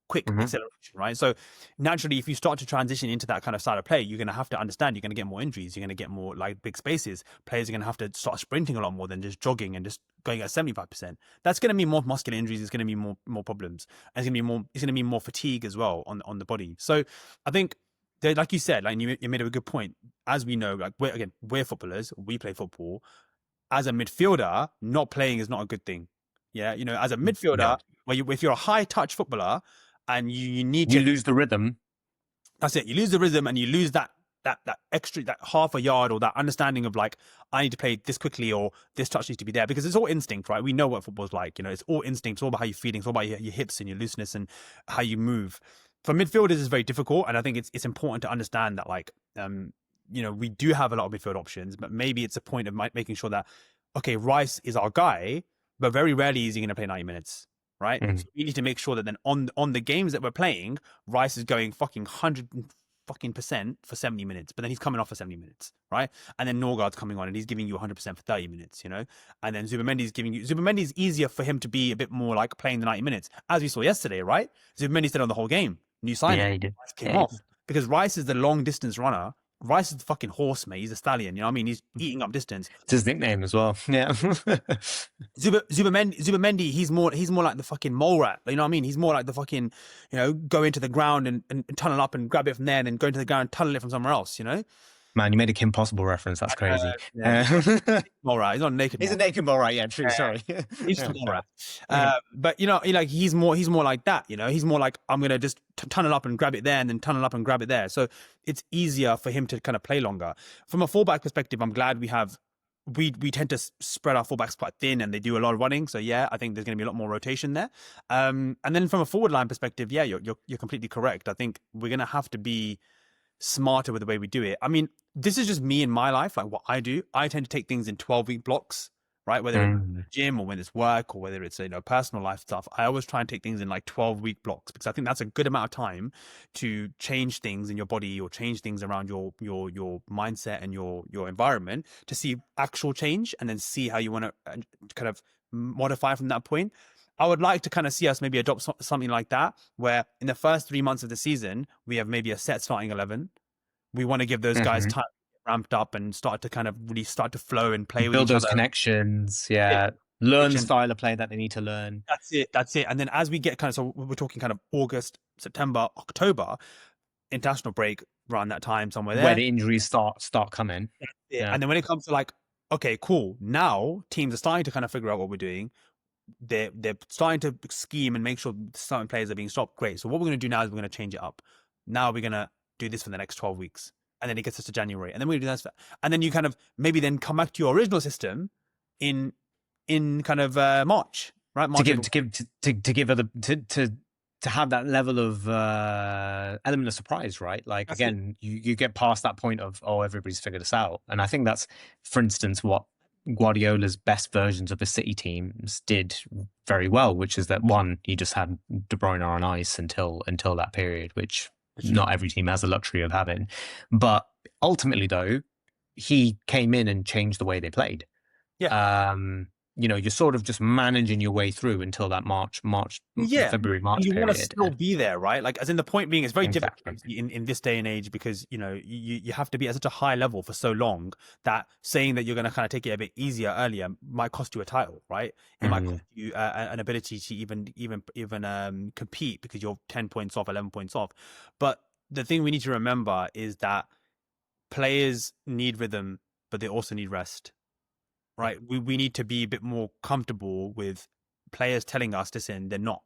Speaker 1: quick
Speaker 2: Mhm.
Speaker 1: acceleration, right? So naturally, if you start to transition into that kind of style of play, you're going to have to understand you're going to get more injuries. You're going to get more like big spaces. Players are going to have to start sprinting a lot more than just jogging and just going at 75%. That's going to mean more muscular injuries. It's going to be more problems. And it's going to be more fatigue as well on the body. So I think like you said, like you made a good point. As we know, like we're footballers. We play football. As a midfielder, not playing is not a good thing. Yeah, as a midfielder,
Speaker 2: No.
Speaker 1: if you're a high touch footballer and you need
Speaker 2: You
Speaker 1: to,
Speaker 2: lose the rhythm.
Speaker 1: that's it. You lose the rhythm and you lose that extra, that half a yard, or that understanding of like, I need to play this quickly or this touch needs to be there, because it's all instinct, right? We know what football's like. It's all instinct. It's all about how you're feeling. It's all about your hips and your looseness and how you move. For midfielders, it's very difficult, and I think it's important to understand that, like, we do have a lot of midfield options, but maybe it's a point of making sure that, okay, Rice is our guy, but very rarely is he going to play 90 minutes. Right, so we need to make sure that then on the games that we're playing, Rice is going fucking 100% for 70 minutes, but then he's coming off for 70 minutes, right? And then Norgard's coming on and he's giving you 100% for 30 minutes, and then Zubimendi's easier for him to be a bit more like playing the 90 minutes, as we saw yesterday, right? Zubimendi stayed on the whole game, new signing.
Speaker 2: Yeah, he did.
Speaker 1: Rice came off because Rice is the long distance runner. Rice is the fucking horse, mate. He's a stallion. You know what I mean? He's eating up distance.
Speaker 2: It's his nickname as well. Yeah.
Speaker 1: Zubimendi, he's more like the fucking mole rat. You know what I mean? He's more like the fucking, go into the ground and tunnel up and grab it from there, and then go into the ground and tunnel it from somewhere else.
Speaker 2: Man, you made a Kim Possible reference. That's crazy.
Speaker 1: Mole rat. He's not a naked.
Speaker 2: He's a naked mole rat. Yeah, true. Sorry.
Speaker 1: He's just a mole rat. But like he's more like that. He's more like, I'm gonna just tunnel up and grab it there, and then tunnel up and grab it there. So it's easier for him to kind of play longer. From a fullback perspective, I'm glad we tend to spread our fullbacks quite thin, and they do a lot of running. So yeah, I think there's going to be a lot more rotation there. And then from a forward line perspective, yeah, you're completely correct. I think we're going to have to be smarter with the way we do it. I mean, this is just me in my life, like what I do. I tend to take things in 12-week blocks, right? Whether it's the gym or when it's work or whether it's personal life stuff, I always try and take things in like 12-week blocks, because I think that's a good amount of time to change things in your body or change things around your mindset and your environment, to see actual change and then see how you want to kind of modify from that point. I would like to kind of see us maybe adopt something like that, where in the first 3 months of the season, we have maybe a set starting 11. We want to give those guys time to get ramped up and start to kind of really start to flow and play with each other.
Speaker 2: Build those connections. Yeah. Learn the style of play that they need to learn.
Speaker 1: That's it. And then as we get so we're talking kind of August, September, October, international break around that time, somewhere there.
Speaker 2: Where the injuries start coming.
Speaker 1: Yeah. And then when it comes to like, okay, cool. Now teams are starting to kind of figure out what we're doing. They're starting to scheme and make sure certain players are being stopped. Great. So what we're going to do now is we're going to change it up. Now we're going to do this for the next 12 weeks. And then it gets us to January. And then we're going to do that. And then you kind of maybe then come back to your original system in kind of March, right? March,
Speaker 2: to have that level of element of surprise, right? Like, that's again, you get past that point of, oh, everybody's figured us out. And I think that's, for instance, what Guardiola's best versions of the City teams did very well, which is that one, you just had De Bruyne on ice until that period, which
Speaker 1: It's true.
Speaker 2: not every team has the luxury of having. But ultimately, though, he came in and changed the way they played.
Speaker 1: Yeah.
Speaker 2: You're sort of just managing your way through until that
Speaker 1: Yeah,
Speaker 2: February,
Speaker 1: and
Speaker 2: March
Speaker 1: you want to
Speaker 2: period.
Speaker 1: still be there, right? Like, as in the point being, it's very difficult
Speaker 2: Exactly.
Speaker 1: in this day and age because you have to be at such a high level for so long that saying that you're going to kind of take it a bit easier earlier might cost you a title, right? It might
Speaker 2: Mm.
Speaker 1: cost you an ability to even compete because you're 10 points off, 11 points off. But the thing we need to remember is that players need rhythm, but they also need rest, right? We need to be a bit more comfortable with players telling us, listen, they're not.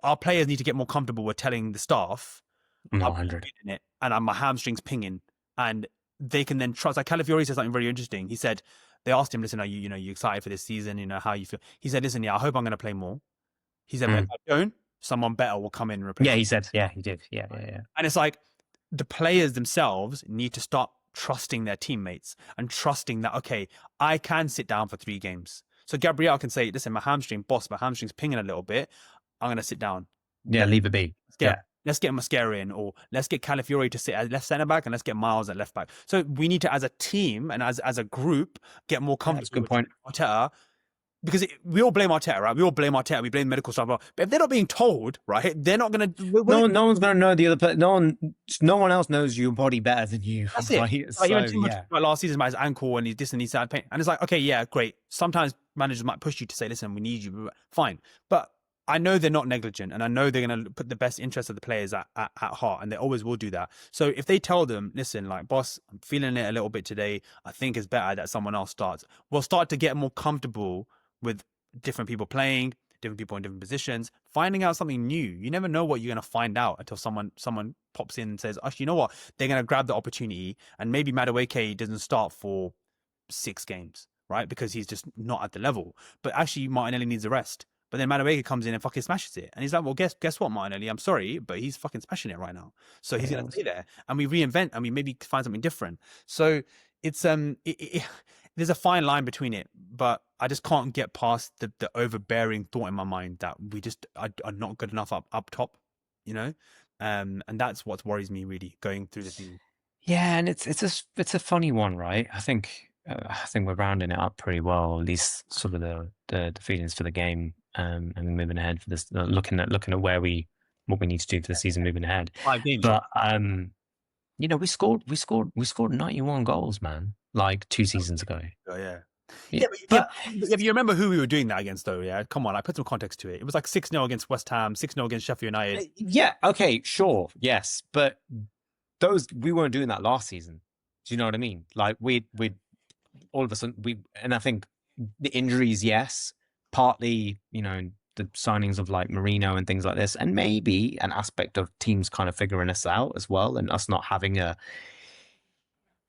Speaker 1: Our players need to get more comfortable with telling the staff,
Speaker 2: No,
Speaker 1: I'm
Speaker 2: 100.
Speaker 1: not in it and my hamstring's pinging. And they can then trust. Like Calafiori said something very interesting. He said, they asked him, listen, are you excited for this season? How you feel? He said, listen, yeah, I hope I'm going to play more. He said, but if
Speaker 2: Mm.
Speaker 1: I don't, someone better will come in and replace
Speaker 2: Yeah,
Speaker 1: me.
Speaker 2: he said. Yeah, he did. Yeah, yeah, yeah.
Speaker 1: And it's like the players themselves need to start trusting their teammates and trusting that, okay, I can sit down for 3 games. So Gabriel can say, listen, my hamstring's pinging a little bit. I'm going to sit down.
Speaker 2: Yeah, leave it be. Yeah.
Speaker 1: Let's get Mascara in, or let's get Calafiori to sit at left centre back, and let's get Miles at left back. So we need to, as a team and as a group, get more
Speaker 2: Yeah, that's a
Speaker 1: comfortable
Speaker 2: good
Speaker 1: with
Speaker 2: point.
Speaker 1: Arteta, because we all blame Arteta, right? We all blame Arteta. We blame medical staff, but if they're not being told, right, they're not going to.
Speaker 2: No one's gonna know the other person. No one else knows your body better than you,
Speaker 1: That's it.
Speaker 2: right?
Speaker 1: Like
Speaker 2: So
Speaker 1: even Timber
Speaker 2: yeah,
Speaker 1: about last season about his ankle and he's this and he's that pain. And it's like, okay, yeah, great. Sometimes managers might push you to say, listen, we need you. Fine. But I know they're not negligent and I know they're going to put the best interest of the players at heart and they always will do that. So if they tell them, listen, like, boss, I'm feeling it a little bit today. I think it's better that someone else starts. We'll start to get more comfortable with different people playing, different people in different positions, finding out something new. You never know what you're going to find out until someone pops in and says, actually, you know what? They're going to grab the opportunity and maybe Madueke doesn't start for 6 games, right? Because he's just not at the level. But actually, Martinelli needs a rest. But then Madueke comes in and fucking smashes it. And he's like, well, guess what, Martinelli? I'm sorry, but he's fucking smashing it right now. So he's going to stay there. And we reinvent and we maybe find something different. So it's, there's a fine line between it, but I just can't get past the overbearing thought in my mind that we just are not good enough up top, you know? And that's what worries me really going through the season.
Speaker 2: yeah, and it's a funny one, right? I think we're rounding it up pretty well, at least sort of the feelings for the game, and moving ahead for this, looking at what we need to do for the season moving ahead.
Speaker 1: 5 games,
Speaker 2: But we scored 91 goals, man, like 2 seasons ago.
Speaker 1: oh, yeah.
Speaker 2: Yeah,
Speaker 1: But you remember who we were doing that against, though? Yeah, come on, I put some context to it. It was like 6-0 against West Ham, 6-0 against Sheffield United.
Speaker 2: yeah, okay, sure, yes, but we weren't doing that last season. Do you know what I mean? Like we all of a sudden and I think the injuries, yes, partly, the signings of like Marino and things like this, and maybe an aspect of teams kind of figuring us out as well, and us not having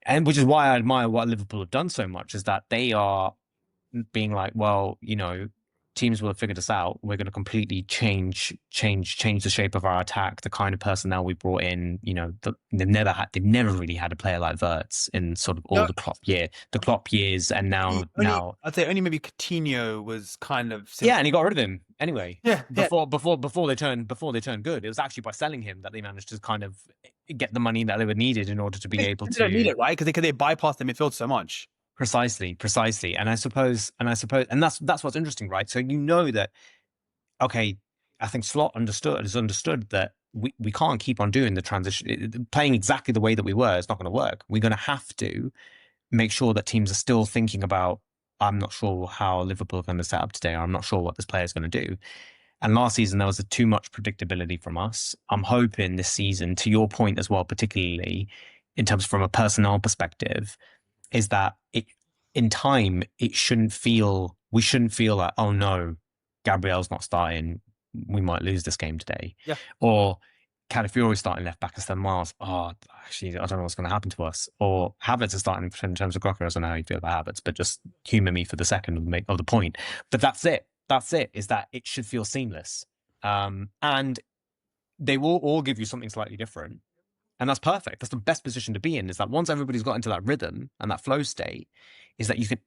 Speaker 2: and which is why I admire what Liverpool have done so much, is that they are being like, well, teams will have figured us out. We're going to completely change the shape of our attack. The kind of personnel we brought in, they've never really had a player like Wirtz in sort of all the Klopp years, and now
Speaker 1: I'd say only maybe Coutinho was kind of
Speaker 2: yeah, and he got rid of him anyway.
Speaker 1: Yeah,
Speaker 2: before they turned good. It was actually by selling him that they managed to kind of get the money that they would needed in order to be able to.
Speaker 1: They don't need it, right? Because they bypass the midfield so much.
Speaker 2: Precisely. And I suppose, and that's what's interesting, right? So that, okay, I think Slot has understood that we can't keep on doing the transition, playing exactly the way that we were. It's not going to work. We're going to have to make sure that teams are still thinking about, I'm not sure how Liverpool are going to set up today, or I'm not sure what this player is going to do. And last season, there was too much predictability from us. I'm hoping this season, to your point as well, particularly in terms from a personnel perspective, is that in time, we shouldn't feel like, oh no, Gabriel's not starting, we might lose this game today.
Speaker 1: Yeah.
Speaker 2: Or Calafiori starting left back instead of Miles. Oh, actually, I don't know what's going to happen to us. Or Havertz is starting in terms of Crocker. I don't know how you feel about Havertz, but just humour me for the second of the point. But that's it. Is that it should feel seamless. And they will all give you something slightly different. And that's perfect. That's the best position to be in, is that once everybody's got into that rhythm and that flow state, is that you can,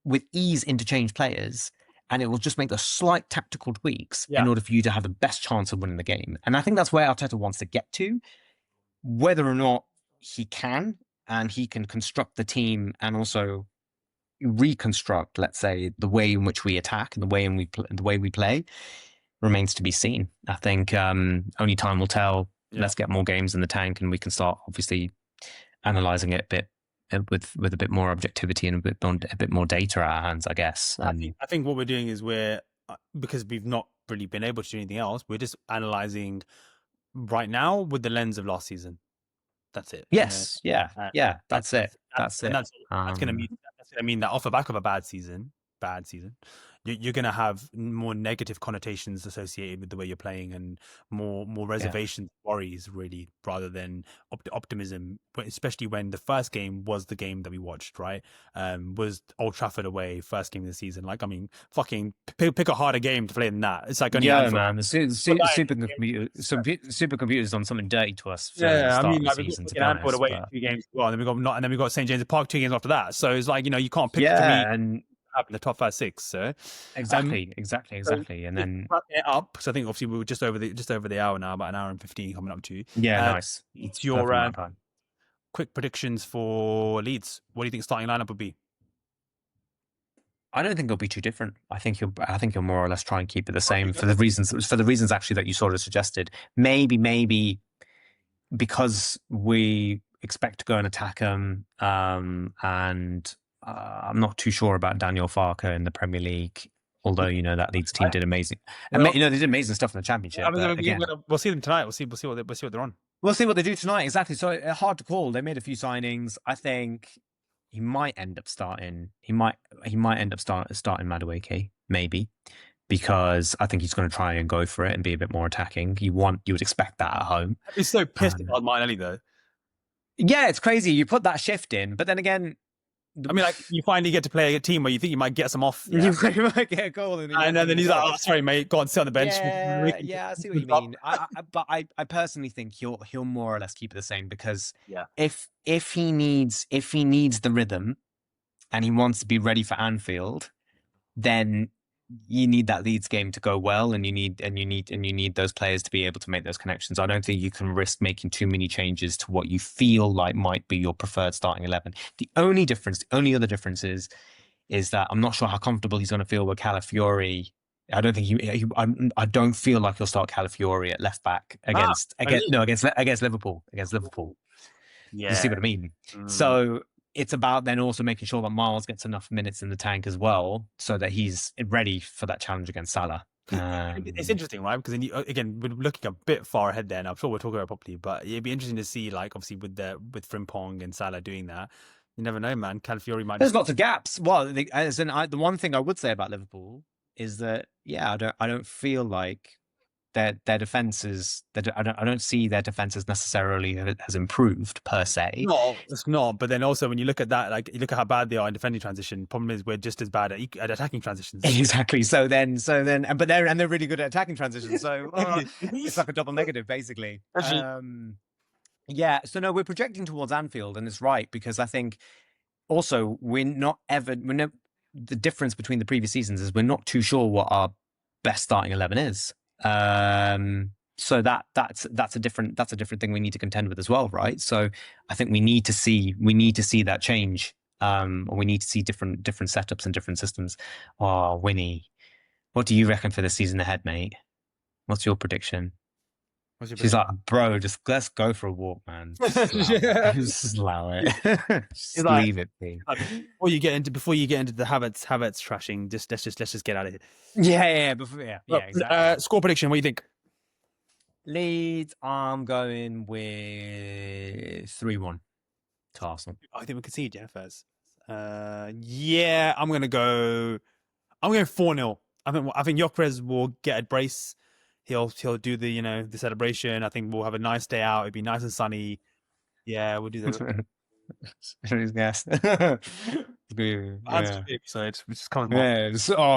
Speaker 2: with ease, interchange players and it will just make those slight tactical tweaks
Speaker 1: Yeah.
Speaker 2: in order for you to have the best chance of winning the game. And I think that's where Arteta wants to get to. Whether or not he can, and he can construct the team and also reconstruct, let's say, the way in which we attack and the way we play, remains to be seen. I think only time will tell.
Speaker 1: Yeah.
Speaker 2: Let's get more games in the tank, and we can start obviously analyzing it a bit with a bit more objectivity and a bit more data at our hands, I guess.
Speaker 1: I think what we're doing is because we've not really been able to do anything else, we're just analyzing right now with the lens of last season. That's it.
Speaker 2: Yes. Yeah. That's it. That's
Speaker 1: going to mean that off the back of a bad season, you're going to have more negative connotations associated with the way you're playing, and more reservations, worries, really, rather than optimism. Especially when the first game was the game that we watched, right? Was Old Trafford away, first game of the season. Like, I mean, fucking pick a harder game to play than that. It's like only
Speaker 2: man, the supercomputer's done something dirty to us.
Speaker 1: Yeah, I mean,
Speaker 2: like,
Speaker 1: we got Anfield away in 2 games. Well, and then we got St James's Park 2 games after that. So it's like, you can't pick
Speaker 2: and
Speaker 1: in the top 5, 6. So
Speaker 2: exactly. And then
Speaker 1: wrap it up, because I think obviously we were just over the hour now, about an hour and 15 coming up to.
Speaker 2: Nice.
Speaker 1: It's your quick predictions for Leeds. What do you think starting lineup would be?
Speaker 2: I don't think it'll be too different. I think you'll more or less try and keep it the same for the reasons actually that you sort of suggested. Maybe because we expect to go and attack them, and I'm not too sure about Daniel Farke in the Premier League. Although that Leeds team did amazing. They did amazing stuff in the Championship.
Speaker 1: We'll see them tonight. We'll see what they're on.
Speaker 2: We'll see what they do tonight. Exactly. So hard to call. They made a few signings. I think he might end up starting. He might end up starting Madueke, maybe, because I think he's going to try and go for it and be a bit more attacking. You would expect that at home.
Speaker 1: I'd be so pissed about Martinelli though.
Speaker 2: Yeah, it's crazy. You put that shift in, but then again,
Speaker 1: I mean, like, you finally get to play a team where you think you might get some off.
Speaker 2: Yeah. You might get a goal.
Speaker 1: And then he's like, "Oh, sorry, mate. Go on, sit on the bench."
Speaker 2: Yeah, I see what you mean. But I personally think he'll more or less keep it the same, because if he needs the rhythm and he wants to be ready for Anfield, then you need that Leeds game to go well, and you need those players to be able to make those connections. I don't think you can risk making too many changes to what you feel like might be your preferred starting 11. The only other difference is that I'm not sure how comfortable he's going to feel with Calafiori. I don't think I don't feel like he'll start Calafiori at left back against Liverpool.
Speaker 1: Yeah.
Speaker 2: You see what I mean? So it's about then also making sure that Miles gets enough minutes in the tank as well, so that he's ready for that challenge against Salah.
Speaker 1: It's interesting, right? Because again, we're looking a bit far ahead there, and I'm sure we'll talk about it properly. But it'd be interesting to see, like, obviously with Frimpong and Salah doing that, you never know, man. Calafiori might.
Speaker 2: There's lots of gaps. Well, the one thing I would say about Liverpool is that I don't feel like their defenses. I don't see their defenses necessarily has improved per se.
Speaker 1: No, it's not. But then also when you look at that, like, you look at how bad they are in defending transition. Problem is we're just as bad at attacking transitions.
Speaker 2: Exactly. But they're really good at attacking transitions. So it's like a double negative, basically. So no, we're projecting towards Anfield, and it's right, because I think also the difference between the previous seasons is we're not too sure what our best starting 11 is. So that's a different thing we need to contend with as well, right? So I think we need to see that change, or we need to see different setups and different systems. Oh, Winnie, what do you reckon for the season ahead, mate? What's your prediction? She's like, bro, let's go for a walk, man. Just allow it. Just leave it be.
Speaker 1: Before you get into the habits trashing, let's just get out of here.
Speaker 2: Yeah, exactly.
Speaker 1: Score prediction, what do you think?
Speaker 2: Leeds, I'm going with 3-1 to Arsenal.
Speaker 1: I think we concede, Fez. Yeah, I'm going 4-0. I think Gyökeres will get a brace. He'll do the celebration. I think we'll have a nice day out. It'll be nice and sunny. Yeah, we'll do that.
Speaker 2: He's gassed. Oh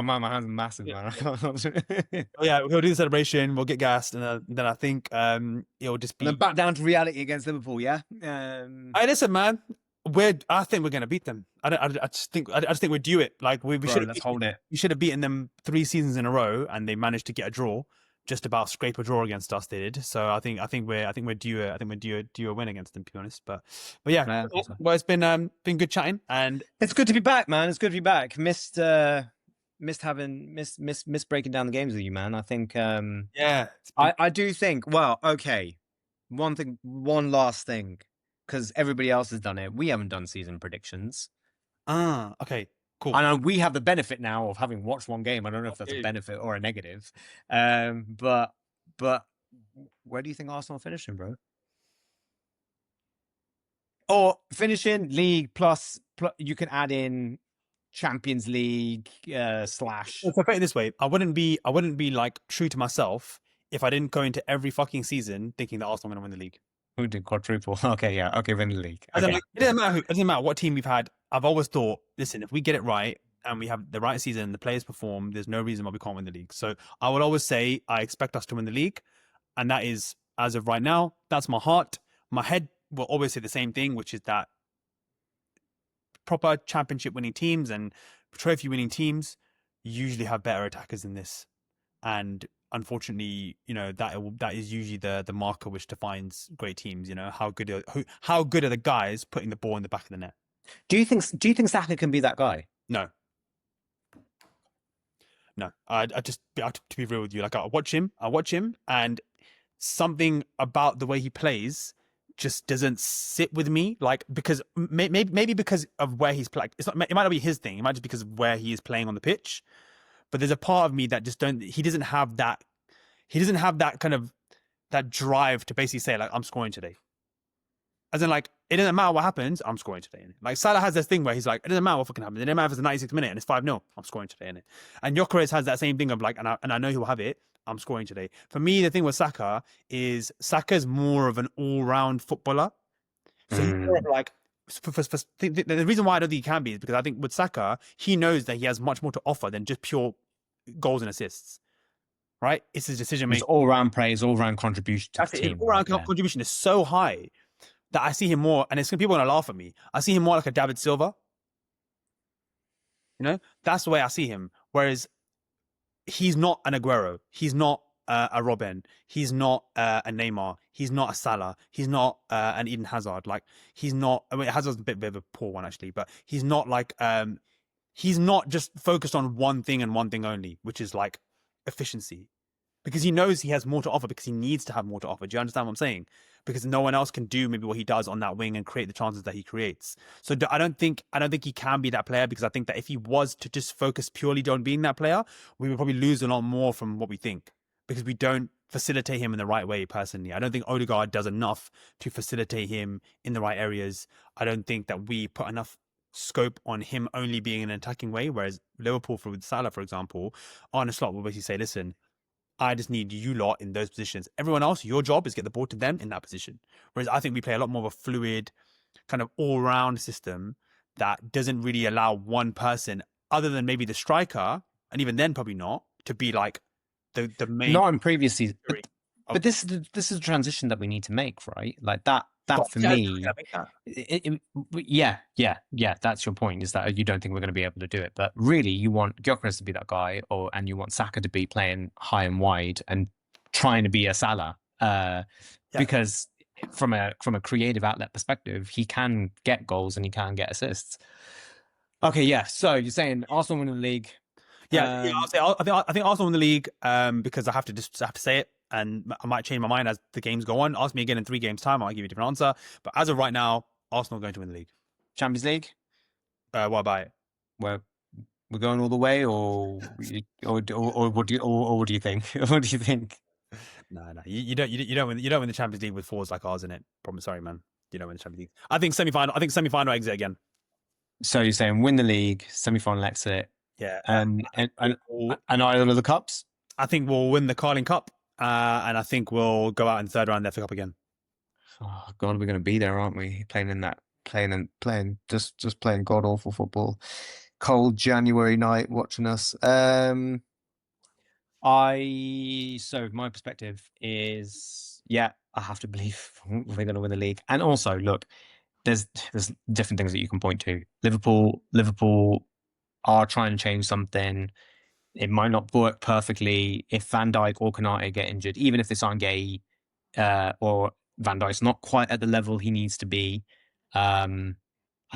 Speaker 2: man, my hands are massive, man.
Speaker 1: He'll do the celebration. We'll get gassed, and then I think it'll just be.
Speaker 2: And then back down to reality against Liverpool. Yeah.
Speaker 1: Hey, listen, man. I think we're going to beat them. I just think we're due it. Like we
Speaker 2: Bro,
Speaker 1: should
Speaker 2: let's hold it.
Speaker 1: we should have beaten them 3 seasons in a row, and they managed to get a draw, just about scrape a draw against us. They did. So I think we're due a win against them, to be honest. But yeah.
Speaker 2: Yeah.
Speaker 1: Well, it's been good chatting, and
Speaker 2: It's good to be back, man. It's good to be back. Missed breaking down the games with you, man. I think
Speaker 1: yeah,
Speaker 2: I do think, well, okay. One last thing, because everybody else has done it. We haven't done season predictions.
Speaker 1: okay, cool.
Speaker 2: I know we have the benefit now of having watched one game. I don't know if that's a benefit or a negative. But where do you think Arsenal are finishing, bro? Or finishing league plus you can add in Champions League slash.
Speaker 1: So put it this way, I wouldn't be like true to myself if I didn't go into every fucking season thinking that Arsenal are going to win the league.
Speaker 2: Who did quadruple? Okay, yeah, okay, win the league. Okay.
Speaker 1: It doesn't matter what team we've had. I've always thought, listen, if we get it right and we have the right season, the players perform, there's no reason why we can't win the league. So I would always say I expect us to win the league, and that is, as of right now, that's my heart. My head will always say the same thing, which is that proper championship winning teams and trophy winning teams usually have better attackers than this, and unfortunately, that is usually the marker which defines great teams. How good are the guys putting the ball in the back of the net?
Speaker 2: Do you think Saka can be that guy?
Speaker 1: No. I just, to be real with you, like I watch him, and something about the way he plays just doesn't sit with me. Like, because maybe because of where he's playing. It might not be his thing. It might just be because of where he is playing on the pitch. But there's a part of me that just he doesn't have that kind of that drive to basically say, like, I'm scoring today. As in, like, it doesn't matter what happens, I'm scoring today. Innit? Like, Salah has this thing where he's like, it doesn't matter what fucking happens. It doesn't matter if it's the 96th minute and it's 5-0, I'm scoring today. Innit? And Gyökeres has that same thing of like, and I know he'll have it, I'm scoring today. For me, the thing with Saka is Saka's more of an all-round footballer. So he's more of like, the reason why I don't think he can be is because I think with Saka, he knows that he has much more to offer than just pure goals and assists. Right? It's his decision making.
Speaker 2: It's all-round praise, all-round contribution to the team.
Speaker 1: All-round contribution is so high that I see him more, and people are going to laugh at me. I see him more like a David Silva. That's the way I see him. Whereas he's not an Aguero. He's not a Robin. He's not a Neymar. He's not a Salah. He's not an Eden Hazard. Like, he's not. I mean, Hazard's a bit of a poor one actually, but he's not like he's not just focused on one thing and one thing only, which is like efficiency. Because he knows he has more to offer, because he needs to have more to offer. Do you understand what I'm saying? Because no one else can do maybe what he does on that wing and create the chances that he creates. So I don't think he can be that player, because I think that if he was to just focus purely on being that player, we would probably lose a lot more from what we think, because we don't facilitate him in the right way. Personally, I don't think Odegaard does enough to facilitate him in the right areas. I don't think that we put enough scope on him only being in an attacking way, whereas Liverpool, with Salah, for example, Arne Slot will basically say, listen, I just need you lot in those positions. Everyone else, your job is get the ball to them in that position. Whereas I think we play a lot more of a fluid, kind of all-round system that doesn't really allow one person, other than maybe the striker, and even then probably not, to be like the main.
Speaker 2: Not in previous seasons, but this is a transition that we need to make, right? Like that for me, yeah, that's your point, is that you don't think we're going to be able to do it, but really you want Gyökeres to be that guy, and you want Saka to be playing high and wide and trying to be a Salah, because from a creative outlet perspective, he can get goals and he can get assists. Okay, yeah. So you're saying Arsenal win the league?
Speaker 1: I think Arsenal win the league, because I have to say it. And I might change my mind as the games go on. Ask me again in 3 games' time, I might give you a different answer. But as of right now, Arsenal are going to win the league.
Speaker 2: Champions League?
Speaker 1: What about it?
Speaker 2: Well, we're going all the way, or what do you think? What do you think?
Speaker 1: No. You don't win the Champions League with fours like ours in it. Sorry, man. You don't win the Champions League. I think semi-final exit again.
Speaker 2: So you're saying win the league, semi-final exit, and either of the cups?
Speaker 1: I think we'll win the Carling Cup. And I think we'll go out in the 3rd round there for Cup again.
Speaker 2: Oh God, we're going to be there, aren't we? Playing just playing god awful football. Cold January night, watching us. So my perspective is, I have to believe we're going to win the league. And also, look, there's different things that you can point to. Liverpool are trying to change something. It might not work perfectly if Van Dijk or Konate get injured, even if they sign Gay, or Van Dijk's not quite at the level he needs to be. I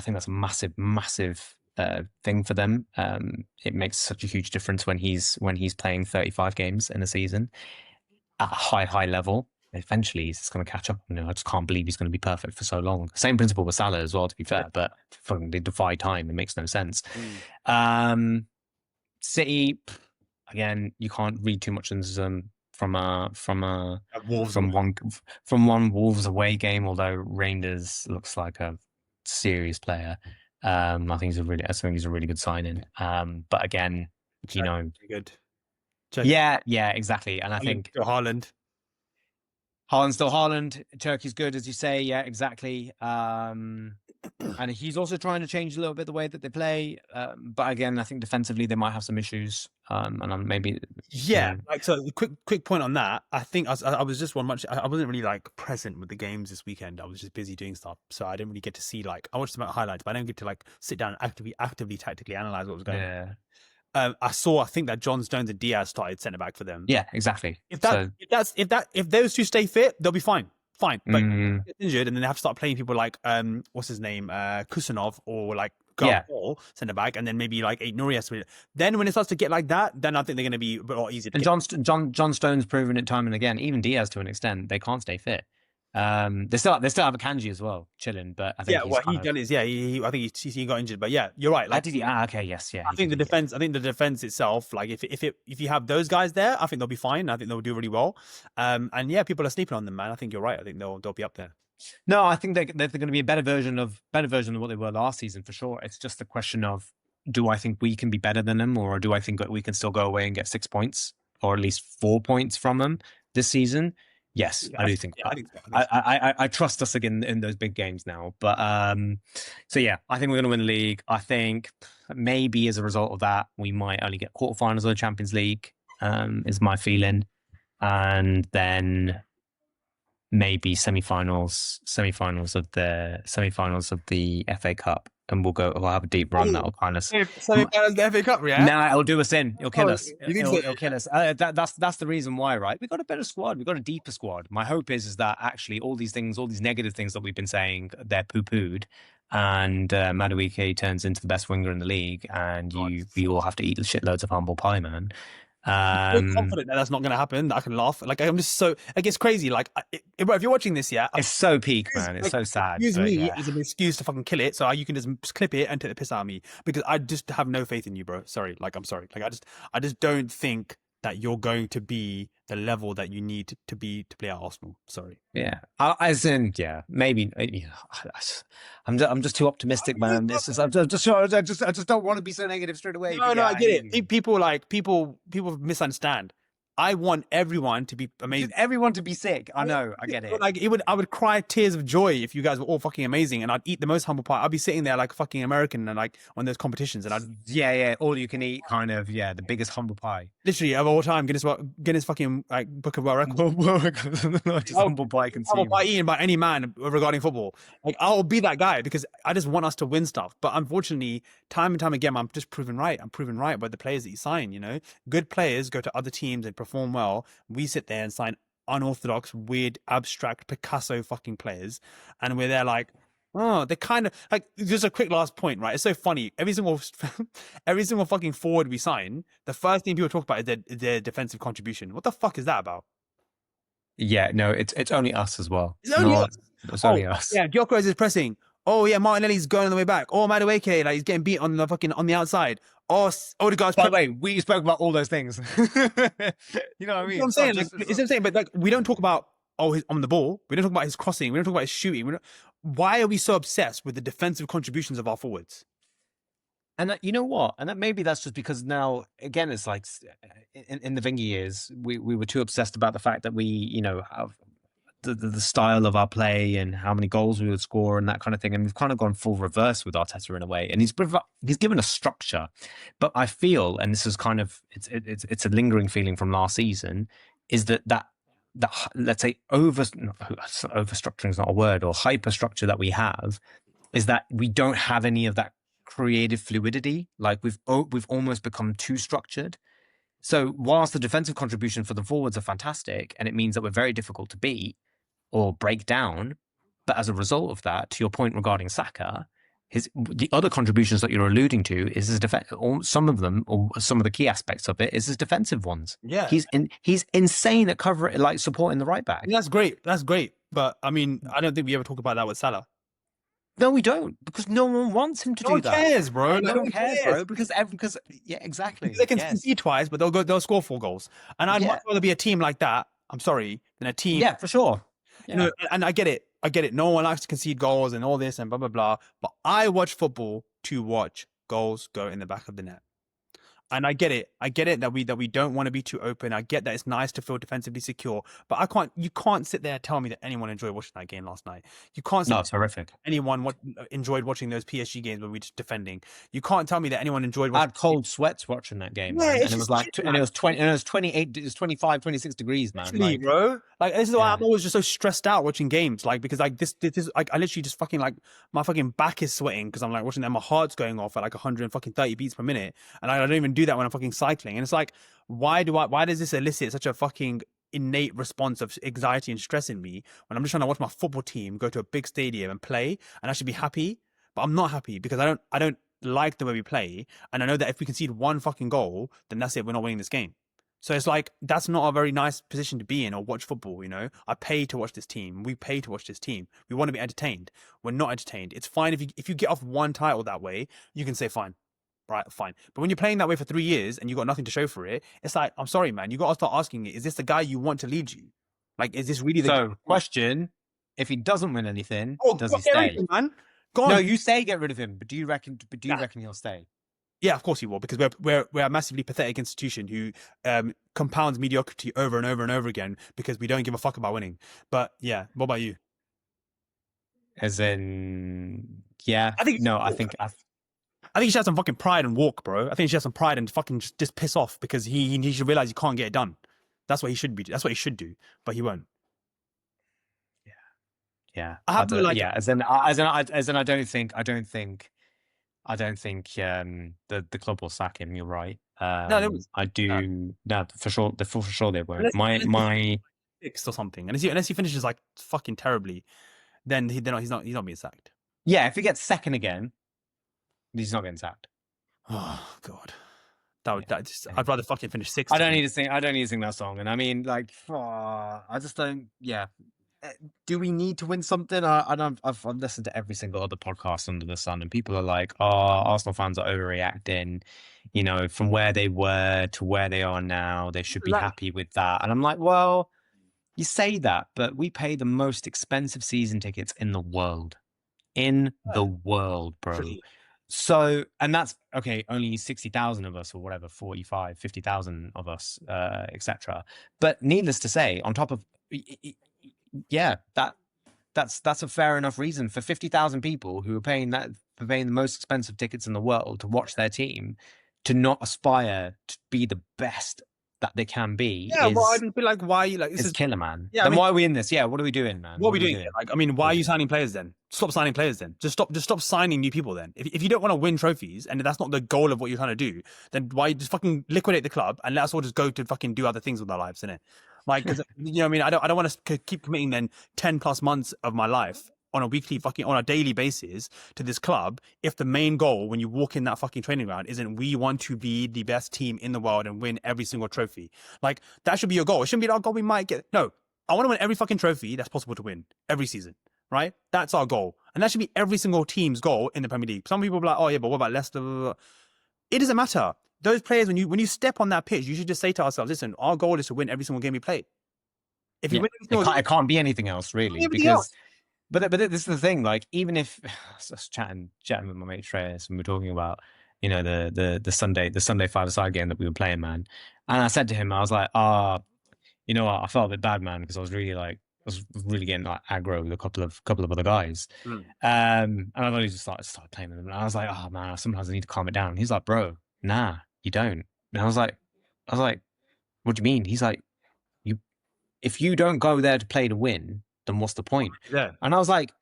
Speaker 2: think that's a massive thing for them. It makes such a huge difference when he's playing 35 games in a season at a high level. Eventually, he's going to catch up. I just can't believe he's going to be perfect for so long. Same principle with Salah as well, to be fair, but they defy time. It makes no sense. City, again, you can't read too much into them from one Wolves away game. Although Reinders looks like a serious player, I think he's a really good signing. But again,
Speaker 1: good.
Speaker 2: Yeah, exactly. And I think
Speaker 1: Haaland.
Speaker 2: Haaland's still Haaland. Turkey's good, as you say. Yeah, exactly. And he's also trying to change a little bit the way that they play. But again, I think defensively they might have some issues. And maybe
Speaker 1: like, so quick point on that. I think I was just I wasn't really like present with the games this weekend. I was just busy doing stuff, so I didn't really get to see, like, I watched some highlights, but I didn't get to like sit down and actively tactically analyze what was going on. I think that John Stones and Diaz started centre back for them.
Speaker 2: Yeah, exactly.
Speaker 1: If those two stay fit, they'll be fine. But get injured, and then they have to start playing people like what's his name, Kusanov, or like Paul centre back, and then maybe like Nurias. Then when it starts to get like that, then I think they're going to be a bit more easier.
Speaker 2: And John Stone's proven it time and again. Even Diaz, to an extent, they can't stay fit. They still have a Kanji as well, chilling. But I think
Speaker 1: I think he got injured. But yeah, you're right. Like,
Speaker 2: okay, yes, yeah.
Speaker 1: I think the defense itself, like if you have those guys there, I think they'll be fine. I think they'll do really well. And yeah, people are sleeping on them, man. I think you're right. I think they'll be up there.
Speaker 2: No, I think they're going to be a better version of what they were last season for sure. It's just a question of, do I think we can be better than them, or do I think that we can still go away and get 6 points or at least 4 points from them this season? Yes, I do think that. I trust us again in those big games now. But so yeah, I think we're going to win the league. I think maybe as a result of that, we might only get quarterfinals of the Champions League, is my feeling. And then maybe semifinals of the FA Cup. And we'll have a deep run. That'll kind of
Speaker 1: the FA Cup, yeah.
Speaker 2: Nah, it'll do us in. It'll kill us. It'll kill us. That's the reason why, right? We've got a better squad. We've got a deeper squad. My hope is that actually all these negative things that we've been saying, they're poo-pooed, and Madueke turns into the best winger in the league, and we all have to eat shitloads of humble pie, man.
Speaker 1: I'm confident that that's not going to happen. That I can laugh. Like, I'm just so, like, it's crazy. Like, if you're watching this,
Speaker 2: it's so peak, man. It's so sad.
Speaker 1: Use me as an excuse to fucking kill it, so you can just clip it and take the piss out of me, because I just have no faith in you, bro. Sorry. Like, I'm sorry. Like, I just don't think that you're going to be the level that you need to be to play at Arsenal. Sorry.
Speaker 2: Yeah, maybe. I'm just too optimistic, man. I just don't want to be so negative straight away.
Speaker 1: No, I get it. People misunderstand. I want everyone to be amazing.
Speaker 2: Everyone to be sick. I know. I get it.
Speaker 1: Like, I would cry tears of joy if you guys were all fucking amazing, and I'd eat the most humble pie. I'd be sitting there like a fucking American and like on those competitions, and I'd
Speaker 2: all you can eat kind of the biggest humble pie.
Speaker 1: Literally of all time, Guinness fucking like Book of World Records.
Speaker 2: Humble pie consumed.
Speaker 1: Humble pie eaten by any man regarding football. Like, I'll be that guy because I just want us to win stuff. But unfortunately, time and time again, I'm just proven right. I'm proven right by the players that you sign. You know, good players go to other teams and perform well. We sit there and sign unorthodox, weird, abstract Picasso fucking players, and we're there like, oh, they're kind of like, just a quick last point, right? It's so funny. Every single fucking forward we sign, the first thing people talk about is their defensive contribution. What the fuck is that about?
Speaker 2: Yeah, no, it's only us as well.
Speaker 1: It's only us.
Speaker 2: It's only us.
Speaker 1: Yeah, Gyökeres is pressing. Oh yeah, Martinelli's going on the way back. Oh, Madueke, like, he's getting beat on the outside. Oh, Odegaard's.
Speaker 2: By the way, we spoke about all those things. You know what I mean?
Speaker 1: I'm saying, it's what I'm saying, but like, we don't talk about he's on the ball. We don't talk about his crossing. We don't talk about his shooting. Why are we so obsessed with the defensive contributions of our forwards?
Speaker 2: And you know what? And maybe that's just because now, again, it's like in the Wenger years, we were too obsessed about the fact that we, have the style of our play and how many goals we would score and that kind of thing. And we've kind of gone full reverse with Arteta in a way. And he's given a structure. But I feel, and this is kind of, it's a lingering feeling from last season, is that let's say overstructuring is not a word, or hyperstructure that we have, is that we don't have any of that creative fluidity. Like we've almost become too structured. So whilst the defensive contribution for the forwards are fantastic, and it means that we're very difficult to beat or break down, but as a result of that, to your point regarding Saka, the other contributions that you're alluding to is his some of them, or some of the key aspects of it, is his defensive ones.
Speaker 1: Yeah,
Speaker 2: he's insane at covering, like supporting the right back.
Speaker 1: that's great. That's great. But I mean, I don't think we ever talk about that with Salah.
Speaker 2: No, we don't, because no one wants him to
Speaker 1: No
Speaker 2: do
Speaker 1: one
Speaker 2: that.
Speaker 1: cares, bro.
Speaker 2: No one cares, bro. Because yeah, exactly.
Speaker 1: They can concede twice, but they'll score 4 goals. And I'd much rather be a team like that. I'm sorry, than a team.
Speaker 2: Yeah, for sure. Yeah.
Speaker 1: You know, and I get it. No one likes to concede goals and all this and blah blah blah. But I watch football to watch goals go in the back of the net. And I get it that we don't want to be too open. I get that it's nice to feel defensively secure, but you can't sit there and tell me that anyone enjoyed watching that game last night. You can't.
Speaker 2: No, it's horrific.
Speaker 1: Anyone enjoyed watching those PSG games where we just defending. You can't tell me that anyone enjoyed watching.
Speaker 2: I had cold sweats watching that game,
Speaker 1: Yeah,
Speaker 2: man. And it was like, and it was 20, and it was 28, it was 25, 26 degrees, man.
Speaker 1: Literally,
Speaker 2: like,
Speaker 1: bro. Like, this is why I'm always just so stressed out watching games. Like, because like this is like, I literally just fucking, like, my fucking back is sweating because I'm like watching that. My heart's going off at like 130 beats per minute. And I don't even do that when I'm fucking cycling. And it's like, why does this elicit such a fucking innate response of anxiety and stress in me when I'm just trying to watch my football team go to a big stadium and play, and I should be happy, but I'm not happy because I don't like the way we play. And I know that if we concede one fucking goal, then that's it. We're not winning this game. So it's like, that's not a very nice position to be in or watch football, you know? I pay to watch this team. We pay to watch this team. We want to be entertained. We're not entertained. It's fine if you get off one title that way, you can say fine. Right, fine. But when you're playing that way for 3 years and you got nothing to show for it, it's like, I'm sorry, man. You got to start asking it, is this the guy you want to lead you? Like, is this really the guy?
Speaker 2: Question, if he doesn't win anything, does he
Speaker 1: get rid of
Speaker 2: stay?
Speaker 1: him, man. Go on.
Speaker 2: No, you say get rid of him, but do you reckon he'll stay?
Speaker 1: Yeah, of course he will, because we're a massively pathetic institution who compounds mediocrity over and over and over again because we don't give a fuck about winning. But yeah, what about you?
Speaker 2: As in, yeah,
Speaker 1: I think he should have some fucking pride and walk, bro. I think he should have some pride and fucking just piss off because he should realize he can't get it done. That's what he should be. That's what he should do, but he won't.
Speaker 2: Yeah.
Speaker 1: I have to like.
Speaker 2: Yeah. As in, I don't think the club will sack him. You're right. I do. No, for sure. For sure they won't. My
Speaker 1: sixth or something, and unless he finishes like fucking terribly, then he's not being sacked.
Speaker 2: Yeah, if he gets second again, he's not getting sacked.
Speaker 1: Oh God, I'd rather fucking finish sixth.
Speaker 2: I don't need to sing that song. And I mean, like, I just don't. Yeah. Do we need to win something? I've listened to every single other podcast under the sun, and people are like, "Oh, Arsenal fans are overreacting. You know, from where they were to where they are now, they should be happy with that." And I'm like, well, you say that, but we pay the most expensive season tickets in the world. In the world, bro. Really? So, and that's okay, only 60,000 of us, or whatever, 45, 50,000 of us, etc. But needless to say, on top of, yeah, that's a fair enough reason for 50,000 people who are paying the most expensive tickets in the world to watch their team to not aspire to be the best that they can be.
Speaker 1: Yeah, well, I'd be like, why are you like this?
Speaker 2: Is killer, man.
Speaker 1: Yeah,
Speaker 2: then why are we in this? Yeah, what are we doing, man?
Speaker 1: What are we doing? Like, I mean, why are you signing players then? Stop signing players then. Just stop signing new people then. If you don't want to win trophies and that's not the goal of what you're trying to do, then why just fucking liquidate the club and let us all just go to fucking do other things with our lives, innit? Like, because you know what I mean, I don't want to keep committing then 10 plus months of my life on a daily basis to this club if the main goal when you walk in that fucking training ground isn't we want to be the best team in the world and win every single trophy. Like, that should be your goal. It shouldn't be our goal we might get. No, I want to win every fucking trophy that's possible to win every season, right? That's our goal. And that should be every single team's goal in the Premier League. Some people are like, oh yeah, but what about Leicester? It doesn't matter. Those players, when you step on that pitch, you should just say to ourselves, listen, our goal is to win every single game we play. If you win
Speaker 2: it can't be anything else, really. But this is the thing. Like, even if I was chatting with my mate Shreyas, and we're talking about, you know, the Sunday 5-a-side game that we were playing, man. And I said to him, I was like, you know what? I felt a bit bad, man, because I was really getting like aggro with a couple of other guys. And I've only just started playing with them. And I was like, oh man, sometimes I need to calm it down. And he's like, bro, nah, you don't. And I was like, what do you mean? He's like, if you don't go there to play to win, then what's the point?
Speaker 1: Yeah.
Speaker 2: And I was like,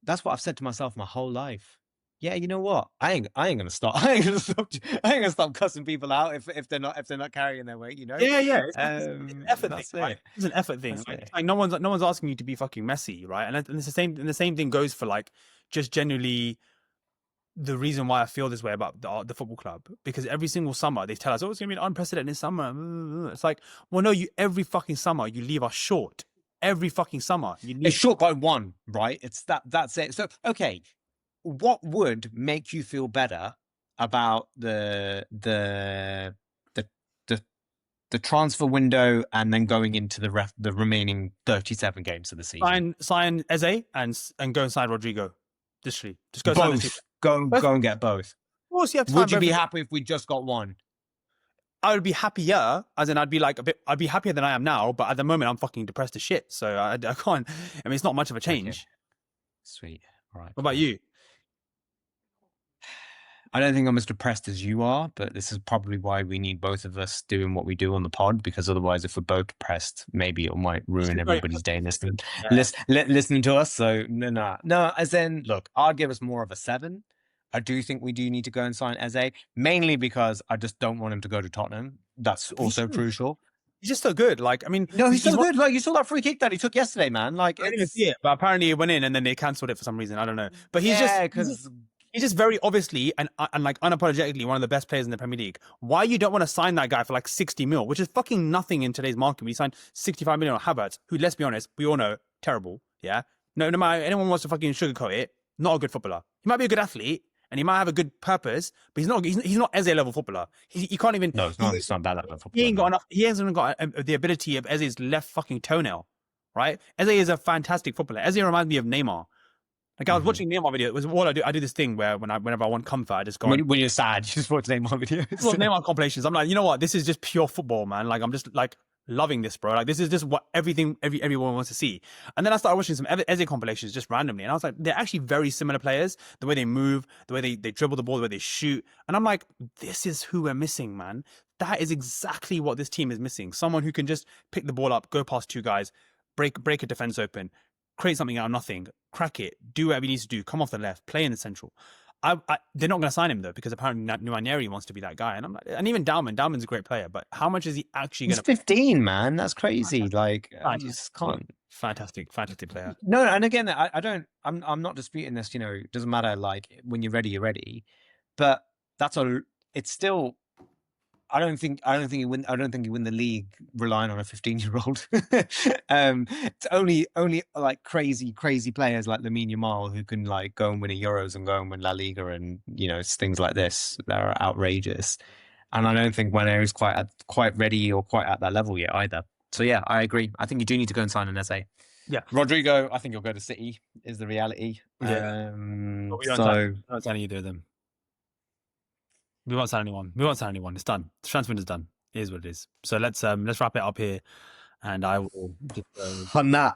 Speaker 2: that's what I've said to myself my whole life. Yeah, you know what? I ain't gonna stop. I ain't gonna stop cussing people out if they're not carrying their weight. You know.
Speaker 1: Yeah. It's an effort thing,
Speaker 2: That's
Speaker 1: right?
Speaker 2: it.
Speaker 1: It's an effort thing.
Speaker 2: That's
Speaker 1: Like,
Speaker 2: it.
Speaker 1: like no one's asking you to be fucking messy, right? And it's the same. And the same thing goes for like just generally the reason why I feel this way about the football club, because every single summer they tell us, oh, it's gonna be an unprecedented summer. It's like, well, no, every fucking summer you leave us short. Every fucking summer you leave.
Speaker 2: It's short by one, right? It's that's it. So okay, what would make you feel better about the transfer window and then going into the remaining 37 games of the season?
Speaker 1: Sign Eze and go and sign Rodrigo. Literally, just go sign the two.
Speaker 2: Both. Go and get both.
Speaker 1: Of course, you have to
Speaker 2: Would
Speaker 1: sign
Speaker 2: you be
Speaker 1: both.
Speaker 2: happy if we just got one?
Speaker 1: I would be happier, as in I'd be happier than I am now, but at the moment I'm fucking depressed as shit. So I can't. I mean, it's not much of a change.
Speaker 2: Okay. Sweet. All right.
Speaker 1: What about you?
Speaker 2: I don't think I'm as depressed as you are, but this is probably why we need both of us doing what we do on the pod, because otherwise, if we're both depressed, maybe it might ruin everybody's day listening to us. So no. As in, look, I'd give us more of a 7. I do think we do need to go and sign Eze, mainly because I just don't want him to go to Tottenham. That's also crucial.
Speaker 1: He's just so good. Like, I mean,
Speaker 2: no, he's so good. Like, you saw that free kick that he took yesterday, man. Like,
Speaker 1: I didn't even see it, but apparently it went in and then they cancelled it for some reason. I don't know. But he's just very obviously and like unapologetically one of the best players in the Premier League. Why you don't want to sign that guy for like 60 mil, which is fucking nothing in today's market. We signed 65 million on Havertz, who, let's be honest, we all know, terrible. Yeah. No matter anyone wants to fucking sugarcoat it, not a good footballer. He might be a good athlete and he might have a good purpose, but he's not Eze level footballer. He can't even.
Speaker 2: No, it's not that level footballer.
Speaker 1: He ain't got enough. He hasn't got the ability of Eze's left fucking toenail, right? Eze is a fantastic footballer. Eze reminds me of Neymar. Like I was watching Neymar video. It was what I do. I do this thing where whenever I want comfort, I just go.
Speaker 2: When you're sad, you just watch Neymar videos.
Speaker 1: Well, Neymar compilations. I'm like, you know what? This is just pure football, man. Like I'm just like loving this, bro. Like this is just what everyone wants to see. And then I started watching some Eze compilations just randomly, and I was like, they're actually very similar players. The way they move, the way they dribble the ball, the way they shoot, and I'm like, this is who we're missing, man. That is exactly what this team is missing. Someone who can just pick the ball up, go past 2 guys, break a defense open, create something out of nothing, crack it, do whatever he needs to do, come off the left, play in the central. They're not going to sign him though, because apparently Nwaneri wants to be that guy, and I'm like, and even Dauman's a great player, but how much is he actually going to?
Speaker 2: He's 15, man. That's crazy. Like, I just can't.
Speaker 1: Fantastic player.
Speaker 2: No, and again, I'm not disputing this. You know, it doesn't matter. Like, when you're ready, you're ready. But it's still. I don't think you win the league relying on a 15-year-old. It's only like crazy players like Lamine Yamal who can like go and win a Euros and go and win La Liga and things like this that are outrageous. And I don't think Wanner is quite ready or quite at that level yet either. So yeah, I agree. I think you do need to go and sign an Eze.
Speaker 1: Yeah,
Speaker 2: Rodrigo, I think you'll go to City is the reality.
Speaker 1: Yeah, we don't sign either of them. We won't sign anyone. It's done. The transfer window is done. It is what it is. So let's wrap it up here. And I will just,
Speaker 2: on that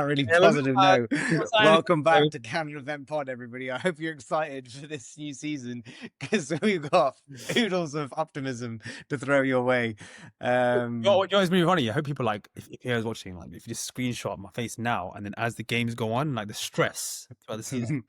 Speaker 2: really positive note. Welcome back to Canada Event Pod, everybody. I hope you're excited for this new season because we've got oodles of optimism to throw your way.
Speaker 1: What always really funny. I hope people like if you're watching, like if you just screenshot my face now, and then as the games go on, like the stress throughout the season,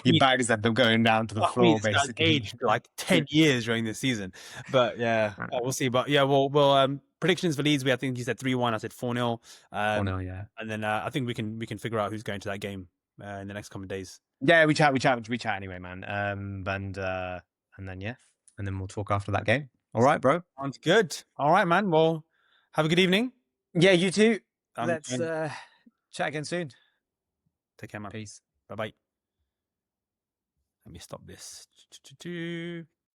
Speaker 2: your bags have them going down to the floor, basically.
Speaker 1: Aged like 10 years during this season, but yeah, we'll see. But yeah, we'll predictions for Leeds. I think you said 3-1. I said 4-0.
Speaker 2: 4-0, yeah.
Speaker 1: And then I think we can figure out who's going to that game in the next coming days.
Speaker 2: Yeah, we chat anyway, man. And then yeah, and then we'll talk after that game. All right, bro.
Speaker 1: Sounds good. All right, man. Well, have a good evening.
Speaker 2: Yeah, you too. Let's chat again soon.
Speaker 1: Take care, man.
Speaker 2: Peace.
Speaker 1: Bye-bye. Let me stop this.